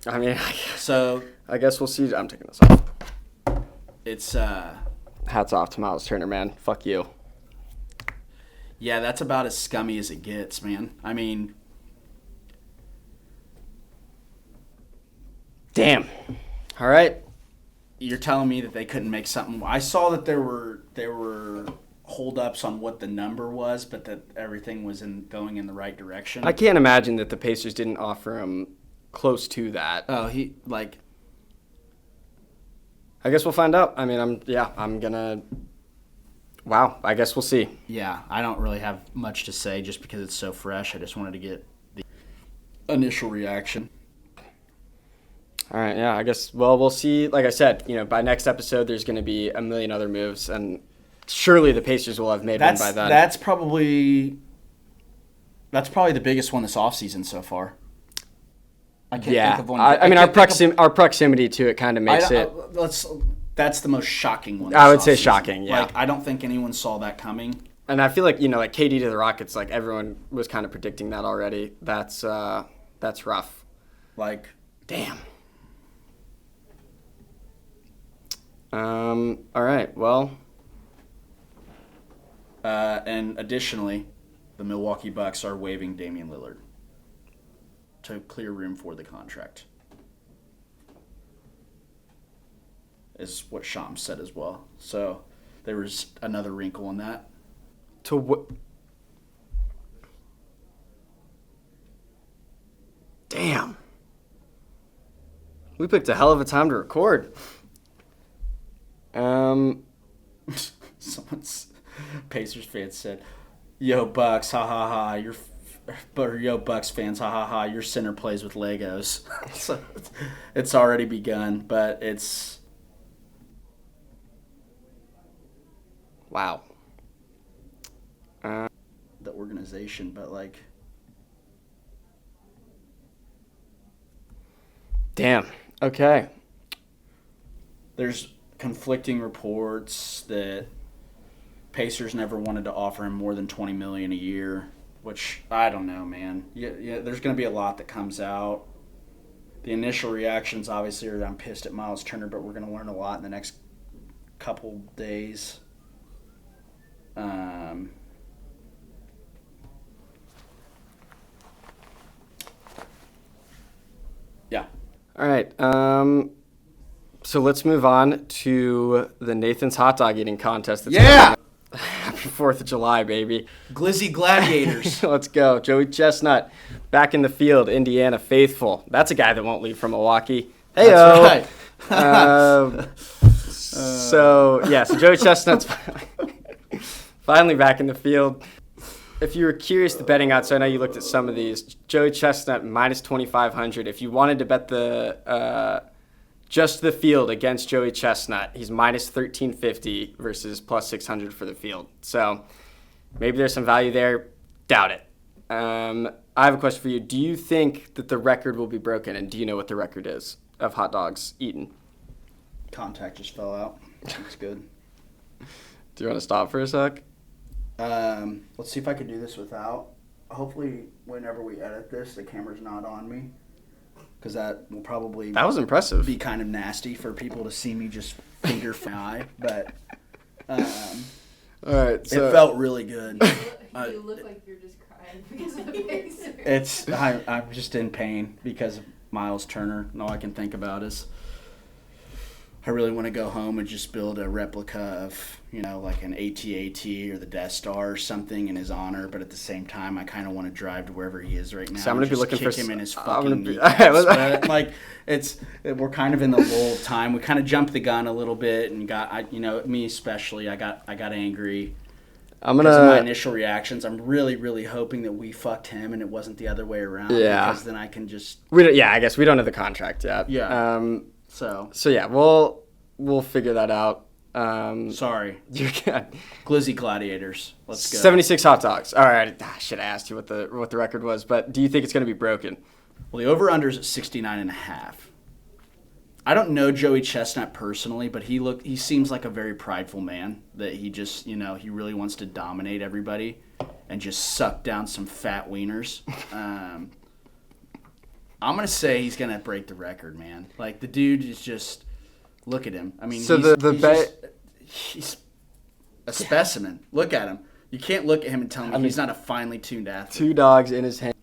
D: I mean, I guess we'll see. I'm taking this off.
E: It's
D: hats off to Myles Turner, man. Fuck you.
E: Yeah, that's about as scummy as it gets, man. I mean,
D: damn. All right.
E: You're telling me that they couldn't make something. I saw that there were holdups on what the number was, but that everything was going in the right direction.
D: I can't imagine that the Pacers didn't offer him close to that.
E: Oh,
D: I guess we'll find out. I mean, I'm gonna. Wow, I guess we'll see.
E: Yeah, I don't really have much to say just because it's so fresh. I just wanted to get the initial reaction.
D: All right, yeah, I guess. Well, we'll see. Like I said, by next episode, there's going to be a million other moves, and surely the Pacers will have made one by then.
E: That's probably the biggest one this offseason so far. I can't think of one.
D: I mean, our proximity to it kind of makes it.
E: That's the most shocking one.
D: I would say shocking. Yeah.
E: Like, I don't think anyone saw that coming.
D: And I feel like like KD to the Rockets, like everyone was kind of predicting that already. That's rough.
E: Like,
D: damn. All right. Well.
E: And additionally, the Milwaukee Bucks are waiving Damian Lillard to clear room for the contract, is what Shams said as well. So there was another wrinkle in that.
D: Damn. We picked a hell of a time to record.
E: Someone's Pacers fans said, "Yo Bucks, ha ha ha! Yo Bucks fans, ha ha ha! Your center plays with Legos." So it's already begun, but it's
D: wow.
E: The organization, but like,
D: damn. Okay.
E: There's conflicting reports that Pacers never wanted to offer him more than $20 million a year, which I don't know, man. Yeah, there's going to be a lot that comes out. The initial reactions obviously are I'm pissed at Myles Turner, but we're going to learn a lot in the next couple days. Yeah.
D: All right. So let's move on to the Nathan's hot dog eating contest. Happy 4th of July, baby.
E: Glizzy Gladiators.
D: Let's go. Joey Chestnut back in the field, Indiana faithful. That's a guy that won't leave from Milwaukee. Hey-o.
E: That's right.
D: So Joey Chestnut's finally back in the field. If you were curious the betting odds, so I know you looked at some of these. Joey Chestnut minus 2,500. If you wanted to bet the just the field against Joey Chestnut, he's minus 1,350 versus plus 600 for the field. So maybe there's some value there. Doubt it. I have a question for you. Do you think that the record will be broken, and do you know what the record is of hot dogs eaten?
E: Contact just fell out. That's good.
D: Do you want to stop for a sec?
E: Let's see if I can do this without. Hopefully, whenever we edit this, the camera's not on me, because that will probably
D: that was impressive.
E: Be kind of nasty for people to see me just finger fry. But
D: all right, so
E: it felt really good.
F: You look like you're just crying. crying because of the Pacers.
E: I'm just in pain because of Myles Turner. And all I can think about is I really want to go home and just build a replica of, like an AT-AT or the Death Star or something in his honor. But at the same time, I kind of want to drive to wherever he is right now.
D: So I'm going to be looking
E: kick
D: for
E: him in his fucking kneecaps. But we're kind of in the lull time. We kind of jumped the gun a little bit and me especially, I got angry. Because of my initial reactions, I'm really, really hoping that we fucked him and it wasn't the other way around.
D: Yeah.
E: Because then I can just.
D: I guess we don't have the contract yet.
E: Yeah.
D: So yeah, we'll figure that out.
E: Sorry.
D: You're good.
E: Glizzy Gladiators. Let's go.
D: 76 hot dogs. All right. I should have asked you what the record was, but do you think it's going to be broken?
E: Well, the over-under is at 69.5. I don't know Joey Chestnut personally, but he seems like a very prideful man that he just, he really wants to dominate everybody and just suck down some fat wieners. I'm going to say he's going to break the record, man. Like, the dude is just, look at him. I mean,
D: so
E: he's a specimen. Look at him. You can't look at him and tell me he's not a finely tuned athlete.
D: 2 dogs in his hand,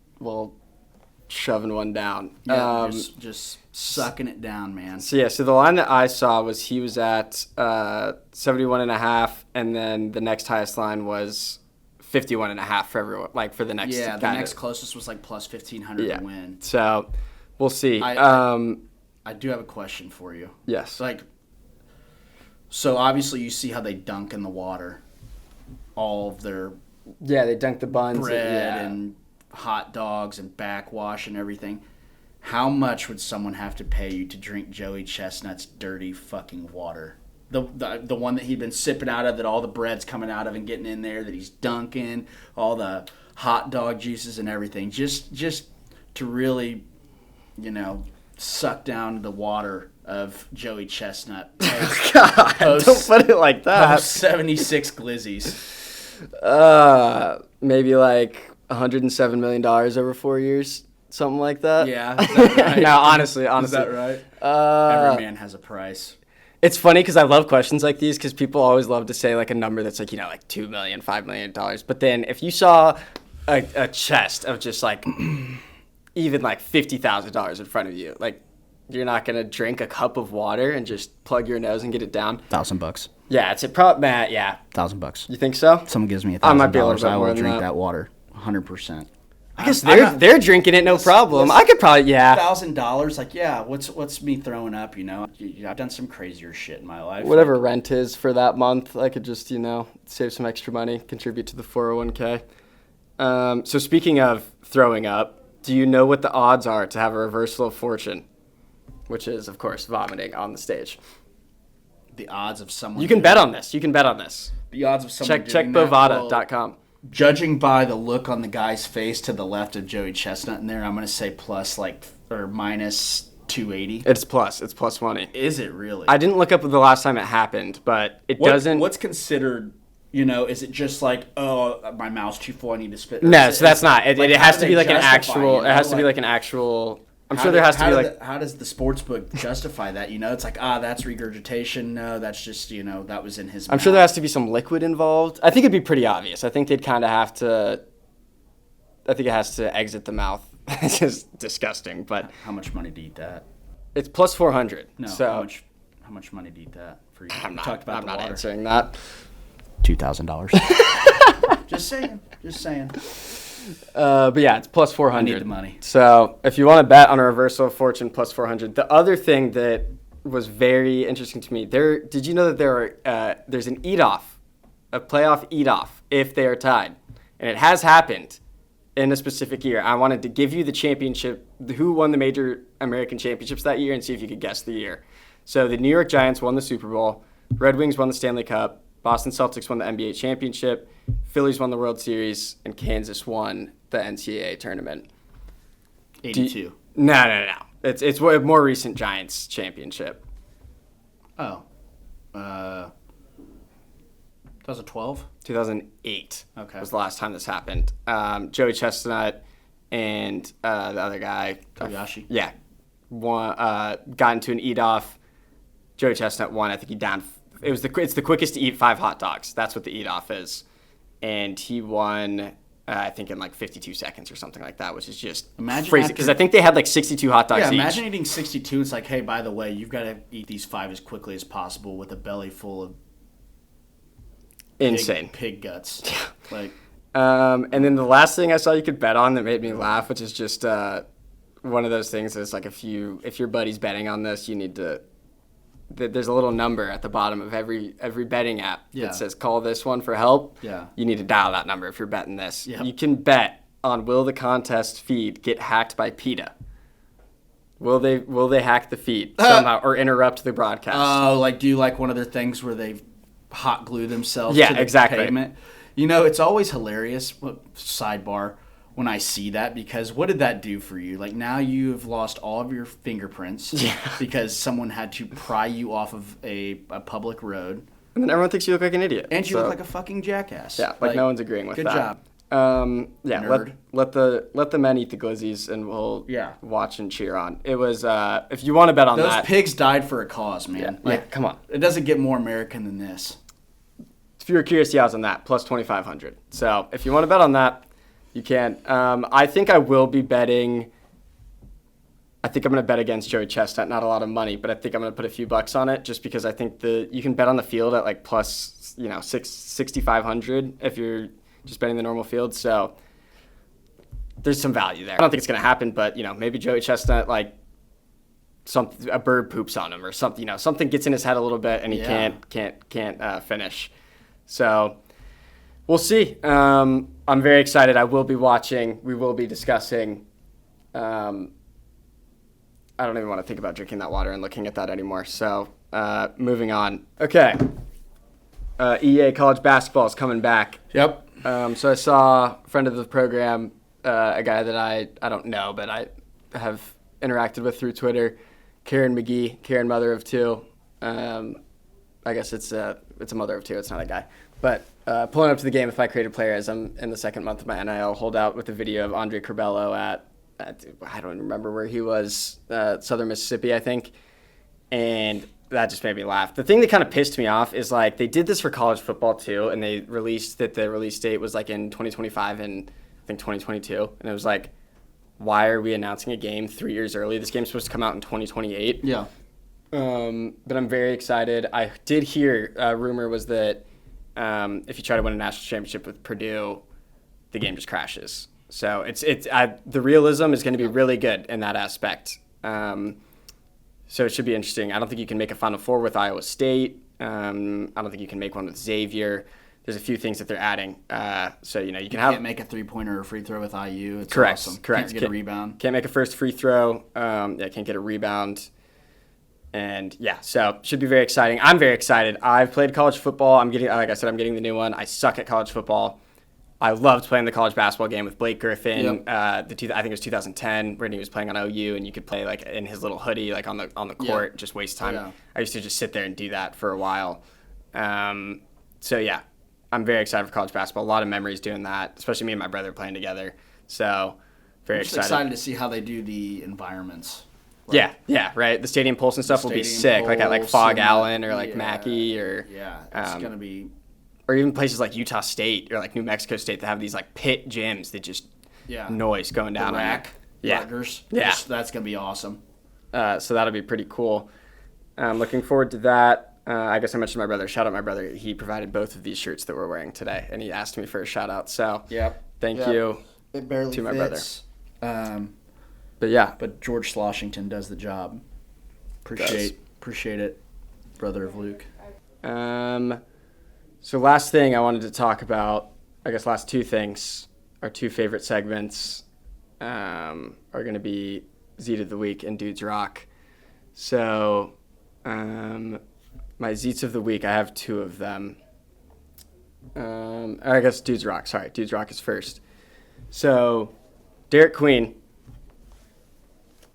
D: shoving one down.
E: Yeah, just sucking it down, man.
D: So the line that I saw was he was at 71.5, and then the next highest line was 51.5 for everyone, like for the next.
E: Yeah, the next closest was like plus 1,500 to win.
D: So we'll see.
E: I do have a question for you.
D: Yes.
E: So obviously you see how they dunk in the water, all of their
D: they dunk the buns,
E: bread and hot dogs and backwash and everything. How much would someone have to pay you to drink Joey Chestnut's dirty fucking water? The one that he'd been sipping out of, that all the bread's coming out of and getting in there, that he's dunking, all the hot dog juices and everything. Just to really, suck down the water of Joey Chestnut.
D: God, don't put it like that.
E: 76 glizzies.
D: Maybe like $107 million over 4 years. Something like that.
E: Yeah. Is that right?
D: No, honestly.
E: Is that right? Every man has a price.
D: It's funny because I love questions like these because people always love to say like a number that's like, like $2 million, $5 million. But then if you saw a chest of just like even like $50,000 in front of you, like you're not going to drink a cup of water and just plug your nose and get it down.
E: $1,000.
D: Yeah, it's a Matt, yeah.
E: $1,000.
D: You think so?
E: Someone gives me $1,000.
D: I might be a little bit more than
E: drink
D: that.
E: that water 100%.
D: I guess they're drinking it, no problem. I could probably,
E: $1,000, like, what's me throwing up, I've done some crazier shit in my life.
D: Whatever rent is for that month, I could just, save some extra money, contribute to the 401k. So speaking of throwing up, do you know what the odds are to have a reversal of fortune? Which is, of course, vomiting on the stage.
E: The odds of someone...
D: You can bet on this.
E: The odds of someone
D: Check Bovada.com.
E: Judging by the look on the guy's face to the left of Joey Chestnut in there, I'm going to say minus 280.
D: It's plus. It's plus money.
E: Is it really?
D: I didn't look up the last time it happened, but doesn't...
E: What's considered, is it just like, oh, my mouth's too full, I need to spit?
D: No, so that's not. It has to be like an actual... It has to be like an actual... I'm sure there has to be like...
E: How does the sports book justify that? It's like, that's regurgitation. No, that's just, that was in his mouth.
D: I'm sure there has to be some liquid involved. I think it'd be pretty obvious. I think they'd kind of have to... I think it has to exit the mouth. It's just disgusting, but...
E: How much money to eat that?
D: It's plus 400.
E: No,
D: so
E: how much money to eat that? For you?
D: I'm not
E: water.
D: answering that.
E: $2,000. Just saying.
D: But yeah, it's plus 400.
E: I need the money.
D: So if you want to bet on a reversal of fortune, plus 400. The other thing that was very interesting to me, did you know that there's an eat-off, a playoff eat-off, if they are tied? And it has happened in a specific year. I wanted to give you the championship, who won the major American championships that year, and see if you could guess the year. So the New York Giants won the Super Bowl, Red Wings won the Stanley Cup, Boston Celtics won the NBA championship, Phillies won the World Series, and Kansas won the NCAA tournament.
E: 82.
D: No. It's a more recent Giants championship.
E: Oh. 2012?
D: 2008 was the last time this happened. Joey Chestnut and the other guy.
E: Kobayashi?
D: Yeah. Got into an eat-off. Joey Chestnut won. I think he down... It's the quickest to eat 5 hot dogs. That's what the eat-off is. And he won I think in like 52 seconds or something like that, which is just
E: Imagine
D: crazy. Because I think they had like 62 hot dogs each.
E: Imagine eating 62. It's like, hey, by the way, you've got to eat these 5 as quickly as possible with a belly full of
D: insane
E: pig guts. Like,
D: and then the last thing I saw you could bet on that made me laugh, which is just one of those things that's like if your buddy's betting on this, you need to. There's a little number at the bottom of every betting app that says call this one for help.
E: Yeah.
D: You need to dial that number if you're betting this.
E: Yep.
D: You can bet on will the contest feed get hacked by PETA? Will they hack the feed somehow or interrupt the broadcast?
E: Oh, like do like one of their things where they hot glue themselves to the
D: exactly.
E: pavement? You know, it's always hilarious, sidebar, when I see that, because what did that do for you? Like, now you've lost all of your fingerprints because someone had to pry you off of a public road.
D: And then everyone thinks you look like an idiot.
E: And you look like a fucking jackass.
D: Yeah, like no one's agreeing with that.
E: Good job.
D: Nerd. let the men eat the glizzies and we'll watch and cheer on. It was if you want to bet on
E: those
D: that.
E: Those pigs died for a cause, man.
D: Come on.
E: It doesn't get more American than this.
D: If you were curious, I was on that plus 2,500. So if you want to bet on that, you can. I think I will be betting. I think I'm going to bet against Joey Chestnut. Not a lot of money, but I think I'm going to put a few bucks on it just because I think you can bet on the field at like plus 6,500 if you're just betting the normal field. So there's some value there. I don't think it's going to happen, but maybe Joey Chestnut like a bird poops on him or something. Something gets in his head a little bit and he can't finish. So we'll see. I'm very excited. I will be watching. We will be discussing. I don't even want to think about drinking that water and looking at that anymore. So moving on. Okay. EA college basketball is coming back.
E: Yep.
D: So I saw a friend of the program, a guy that I don't know, but I have interacted with through Twitter, Karen McGee, Karen, mother of two. I guess it's a mother of two. It's not a guy. But pulling up to the game if I created player as I'm in the second month of my NIL holdout with a video of Andre Curbelo at I don't remember where he was, Southern Mississippi, I think. And that just made me laugh. The thing that kind of pissed me off is like they did this for college football too, and they released that the release date was like in 2025 and I think 2022. And it was like, why are we announcing a game 3 years early? This game's supposed to come out in 2028.
E: Yeah.
D: But I'm very excited. I did hear rumor was that if you try to win a national championship with Purdue, the game just crashes. So the realism is going to be really good in that aspect. So it should be interesting. I don't think you can make a Final Four with Iowa State. I don't think you can make one with Xavier. There's a few things that they're adding. So you can't
E: make a 3-pointer or a free throw with IU. It's
D: correct.
E: Awesome.
D: Correct.
E: Can't get a rebound.
D: Can't make a first free throw. Can't get a rebound. And so should be very exciting. I'm very excited. I've played college football. I'm getting the new one. I suck at college football. I loved playing the college basketball game with Blake Griffin. Yep. I think it was 2010 when he was playing on OU, and you could play like in his little hoodie, like on the court, just waste time. Yeah. I used to just sit there and do that for a while. I'm very excited for college basketball. A lot of memories doing that, especially me and my brother playing together. So very excited.
E: Excited to see how they do the environments.
D: Right? Yeah, right. The stadium pulse and stuff will be sick, like at like Fog Allen or like Mackey or
E: it's gonna be.
D: Or even places like Utah State or like New Mexico State that have these like pit gyms that just noise going down.
E: The rack, Rutgers.
D: Yeah.
E: That's going to be awesome.
D: So that'll be pretty cool. I'm looking forward to that. I guess I mentioned my brother. Shout out my brother. He provided both of these shirts that we're wearing today, and he asked me for a shout out. So thank you
E: it barely
D: to my
E: fits.
D: brother.
E: But George Sloshington does the job. Appreciate it, brother of Luke.
D: So last thing I wanted to talk about, I guess last two things, our two favorite segments are going to be Xeet of the Week and Dudes Rock. So my Xeets of the Week, I have two of them. I guess Dudes Rock. Sorry, Dudes Rock is first. So Derek Queen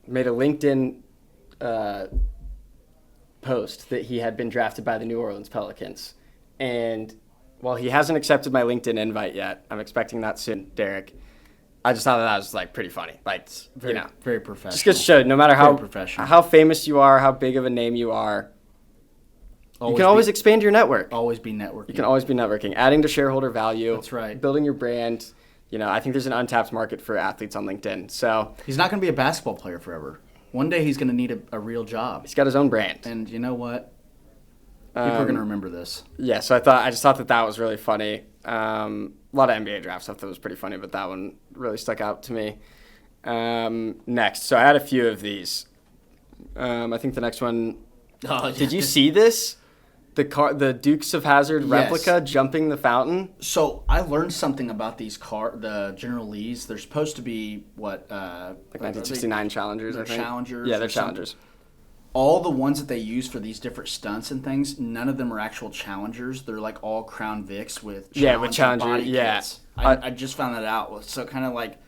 D: made a LinkedIn post that he had been drafted by the New Orleans Pelicans. And while he hasn't accepted my LinkedIn invite yet, I'm expecting that soon, Derek. I just thought that was like pretty funny. Like,
E: very professional.
D: Just goes to show, no matter how famous you are, how big of a name you are, you can always expand your network.
E: Always be networking.
D: You can always be networking, adding to shareholder value.
E: That's right.
D: Building your brand. I think there's an untapped market for athletes on LinkedIn. So
E: he's not going to be a basketball player forever. One day he's going to need a real job.
D: He's got his own brand.
E: And you know what? People are going to remember this.
D: Yeah, so I just thought that was really funny. A lot of NBA draft stuff that was pretty funny, but that one really stuck out to me. Next, so I had a few of these. I think the next one. Oh, yeah. Did you see this? The Dukes of Hazzard replica jumping the fountain.
E: So I learned something about these the General Lees. They're supposed to be like
D: 1969 Challengers.
E: They're
D: I think.
E: Challengers.
D: Yeah, they're Challengers.
E: All the ones that they use for these different stunts and things, none of them are actual Challengers. They're like all Crown Vics with
D: Challenger
E: body
D: kits.
E: I just found that out. So kind of like,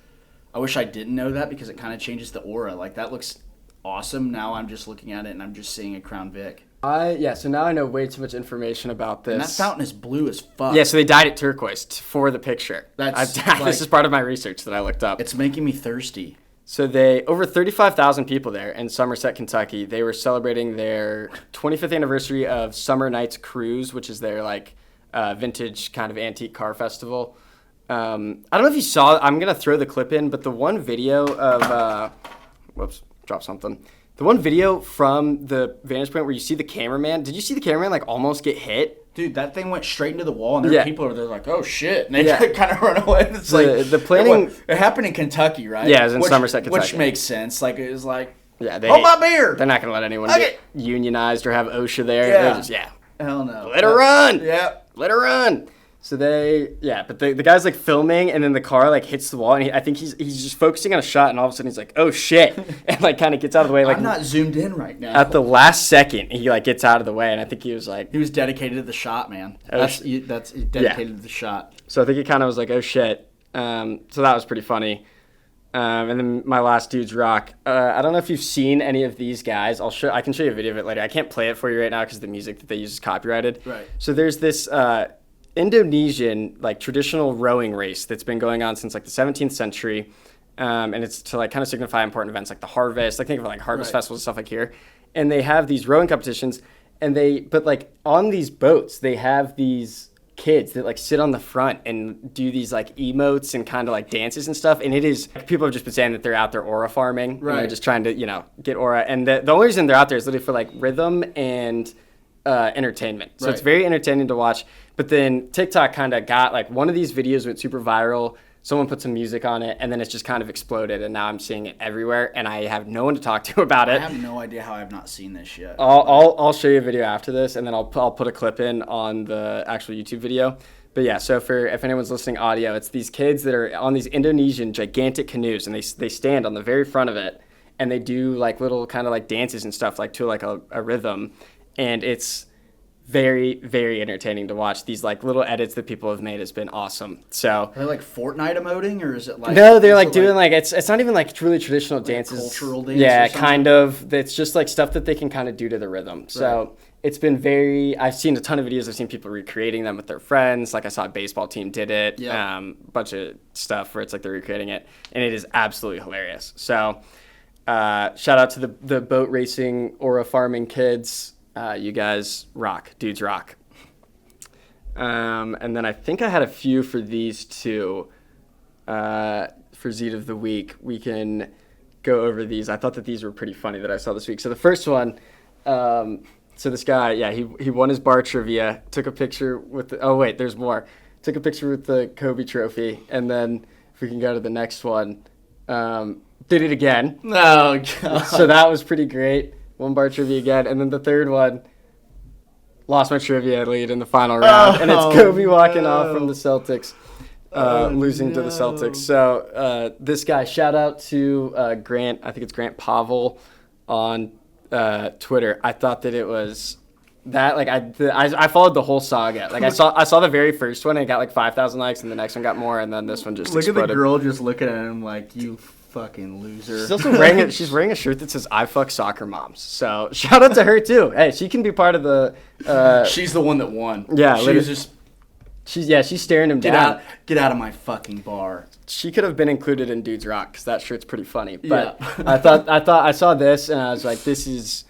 E: I wish I didn't know that because it kind of changes the aura. Like that looks awesome. Now I'm just looking at it and I'm just seeing a Crown Vic.
D: So now I know way too much information about this.
E: And that fountain is blue as fuck.
D: Yeah, so they dyed it turquoise for the picture. This is part of my research that I looked up.
E: It's making me thirsty.
D: So over 35,000 people there in Somerset, Kentucky. They were celebrating their 25th anniversary of Summer Nights Cruise, which is their vintage kind of antique car festival. I don't know if you saw. I'm gonna throw the clip in, but the one video of drop something. The one video from the vantage point where you see the cameraman. Did you see the cameraman almost get hit?
E: Dude, that thing went straight into the wall, and there were people over there like, "Oh shit!" And they kind of run away. It's
D: the planning.
E: It happened in Kentucky, right?
D: Yeah, it was in Somerset, Kentucky,
E: which makes sense. Like it was like,
D: hold
E: my beer.
D: They're not gonna let anyone get unionized or have OSHA there.
E: Yeah.
D: They're just
E: hell no.
D: Let her run.
E: Yeah,
D: let her run. So but the guy's filming, and then the car hits the wall, and I think he's just focusing on a shot, and all of a sudden he's like, "Oh shit!" and kind of gets out of the way.
E: I'm not zoomed in right now.
D: At the last second, he gets out of the way, and I think he was he
E: was dedicated to the shot, man. That's dedicated to the shot.
D: So I think he kind of was like, "Oh shit!" So that was pretty funny. And then my last dude's rock. I don't know if you've seen any of these guys. I can show you a video of it later. I can't play it for you right now because the music that they use is copyrighted.
E: Right.
D: So there's this Indonesian traditional rowing race that's been going on since the 17th century, and it's to kind of signify important events like the harvest. Think of harvest festivals and stuff here, and they have these rowing competitions, and but on these boats they have these kids that sit on the front and do these emotes and kind of dances and stuff, and it is people have just been saying that they're out there aura farming, right? And they're just trying to get aura, and the only reason they're out there is literally for rhythm and entertainment. So it's very entertaining to watch. But then TikTok kind of got one of these videos went super viral. Someone put some music on it, and then it's just kind of exploded. And now I'm seeing it everywhere, and I have no one to talk to about it.
E: I have no idea how I've not seen this yet.
D: I'll show you a video after this, and then I'll put a clip in on the actual YouTube video. But yeah, so if anyone's listening audio, it's these kids that are on these Indonesian gigantic canoes, and they stand on the very front of it, and they do little kind of dances and stuff to a rhythm. And it's very, very entertaining to watch. These little edits that people have made has been awesome. So
E: are they Fortnite emoting, or is it
D: no? They're doing it's not even truly traditional dances.
E: Cultural dance.
D: Yeah, kind of. It's just stuff that they can kind of do to the rhythm. So it's been I've seen a ton of videos. I've seen people recreating them with their friends. I saw a baseball team did it. Yeah. Bunch of stuff where it's they're recreating it, and it is absolutely hilarious. So shout out to the boat racing aura farming kids. You guys rock. Dudes rock. And then I think I had a few for these two. For Xeet of the Week, we can go over these. I thought that these were pretty funny that I saw this week. So the first one, so this guy, he won his bar trivia, took a picture with there's more. Took a picture with the Kobe trophy, and then if we can go to the next one, did it again.
E: Oh, God.
D: So that was pretty great. One bar trivia again, and then the third one, lost my trivia lead in the final round, and it's Kobe walking off from the Celtics, losing to the Celtics. So this guy, shout out to Grant, I think it's Grant Pavel on Twitter. I thought that it was that I followed the whole saga. I saw the very first one and it got 5,000 likes, and the next one got more, and then this one just exploded.
E: Look at the girl just looking at him like, you fucking loser.
D: She's also wearing a shirt that says "I fuck soccer moms." So shout out to her too. Hey, she can be part of the.
E: She's the one that won.
D: Yeah,
E: she was just.
D: She's staring him down.
E: Get out of my fucking bar.
D: She could have been included in Dudes Rock because that shirt's pretty funny. But yeah. I saw this and I was like, this is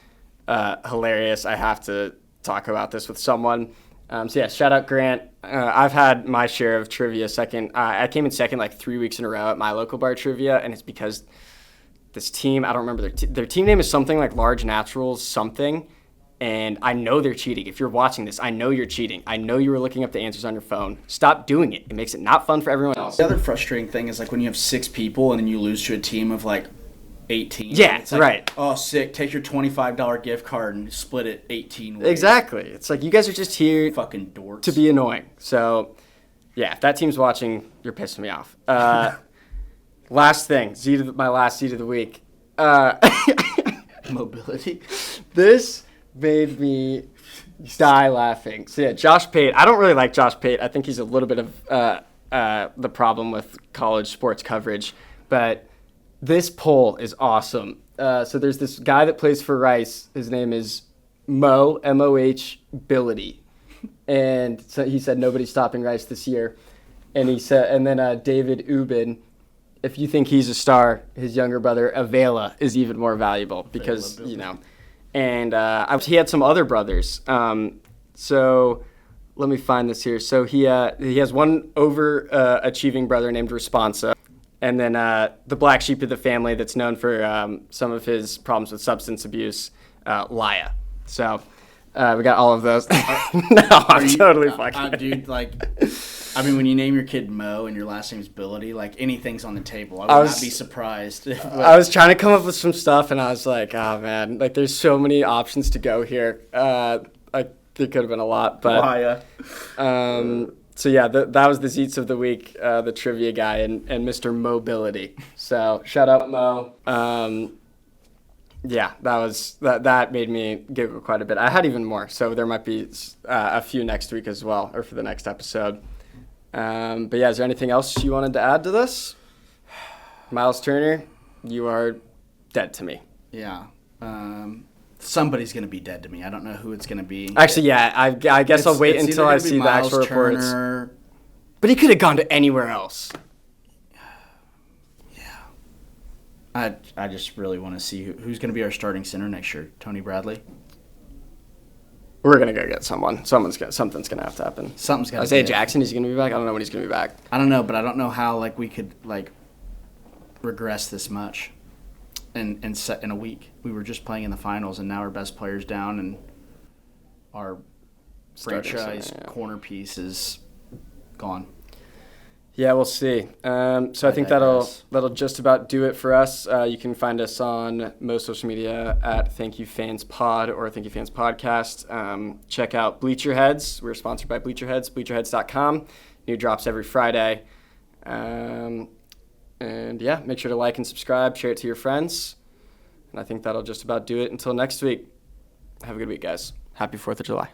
D: hilarious. I have to talk about this with someone. So yeah, shout out Grant. I've had my share of trivia second. I came in second like 3 weeks in a row at my local bar trivia, and it's because this team, I don't remember their team name is something like Large Naturals something, and I know they're cheating. If you're watching this, I know you're cheating. I know you were looking up the answers on your phone. Stop doing it. It makes it not fun for everyone else.
E: The other frustrating thing is like when you have 6 people and then you lose to a team of like 18.
D: Yeah,
E: it's like,
D: right.
E: Oh, sick. Take your $25 gift card and split it 18 ways.
D: Exactly. It's like you guys are just here
E: Fucking dorks.
D: to be annoying. So, yeah, if that team's watching, you're pissing me off. Last thing, my last Xeet of the week.
E: Mobility.
D: This made me die laughing. So, yeah, Josh Pate. I don't really like Josh Pate. I think he's a little bit of the problem with college sports coverage. But this poll is awesome. So there's this guy that plays for Rice. His name is Mo, M-O-H, Bility. And so he said nobody's stopping Rice this year. And he said, and then David Ubin, if you think he's a star, his younger brother Avela is even more valuable because, you know. And he had some other brothers. So let me find this here. So he has one overachieving brother named Responsa. And then the black sheep of the family that's known for some of his problems with substance abuse, Laya. So we got all of those. No, I'm totally fucking
E: dude, like, I mean, when you name your kid Mo and your last name is Bility, like, anything's on the table. I would not be surprised.
D: I was trying to come up with some stuff, and I was like, oh, man, like, there's so many options to go here. There could have been a lot, but...
E: Laya.
D: So, yeah, that was the Xeets of the week, the trivia guy, and Mr. Mobility. So, shout out, Mo. Yeah, that made me giggle quite a bit. I had even more, so there might be a few next week as well, or for the next episode. But, yeah, is there anything else you wanted to add to this? Myles Turner, you are dead to me.
E: Yeah. Somebody's going to be dead to me. I don't know who it's going to be.
D: Actually, yeah, I guess I'll wait until I see the actual reports. But he could have gone to anywhere else.
E: Yeah. I just really want to see who's going to be our starting center next year. Tony Bradley?
D: We're going to go get someone. Something's going to have to happen.
E: Something's got to
D: Isaiah Jackson, is he going to be back? I don't know when he's going to be back.
E: I don't know, but I don't know how like we could like regress this much. In a week, we were just playing in the finals, and now our best player's down, and our franchise corner piece is gone.
D: Yeah, we'll see. So I think that'll just about do it for us. You can find us on most social media at Thank You Fans Pod or Thank You Fans Podcast. Check out Bleacher Heads. We're sponsored by Bleacher Heads, bleacherheads.com. New drops every Friday. And yeah, make sure to like and subscribe, share it to your friends. And I think that'll just about do it until next week. Have a good week, guys. Happy 4th of July.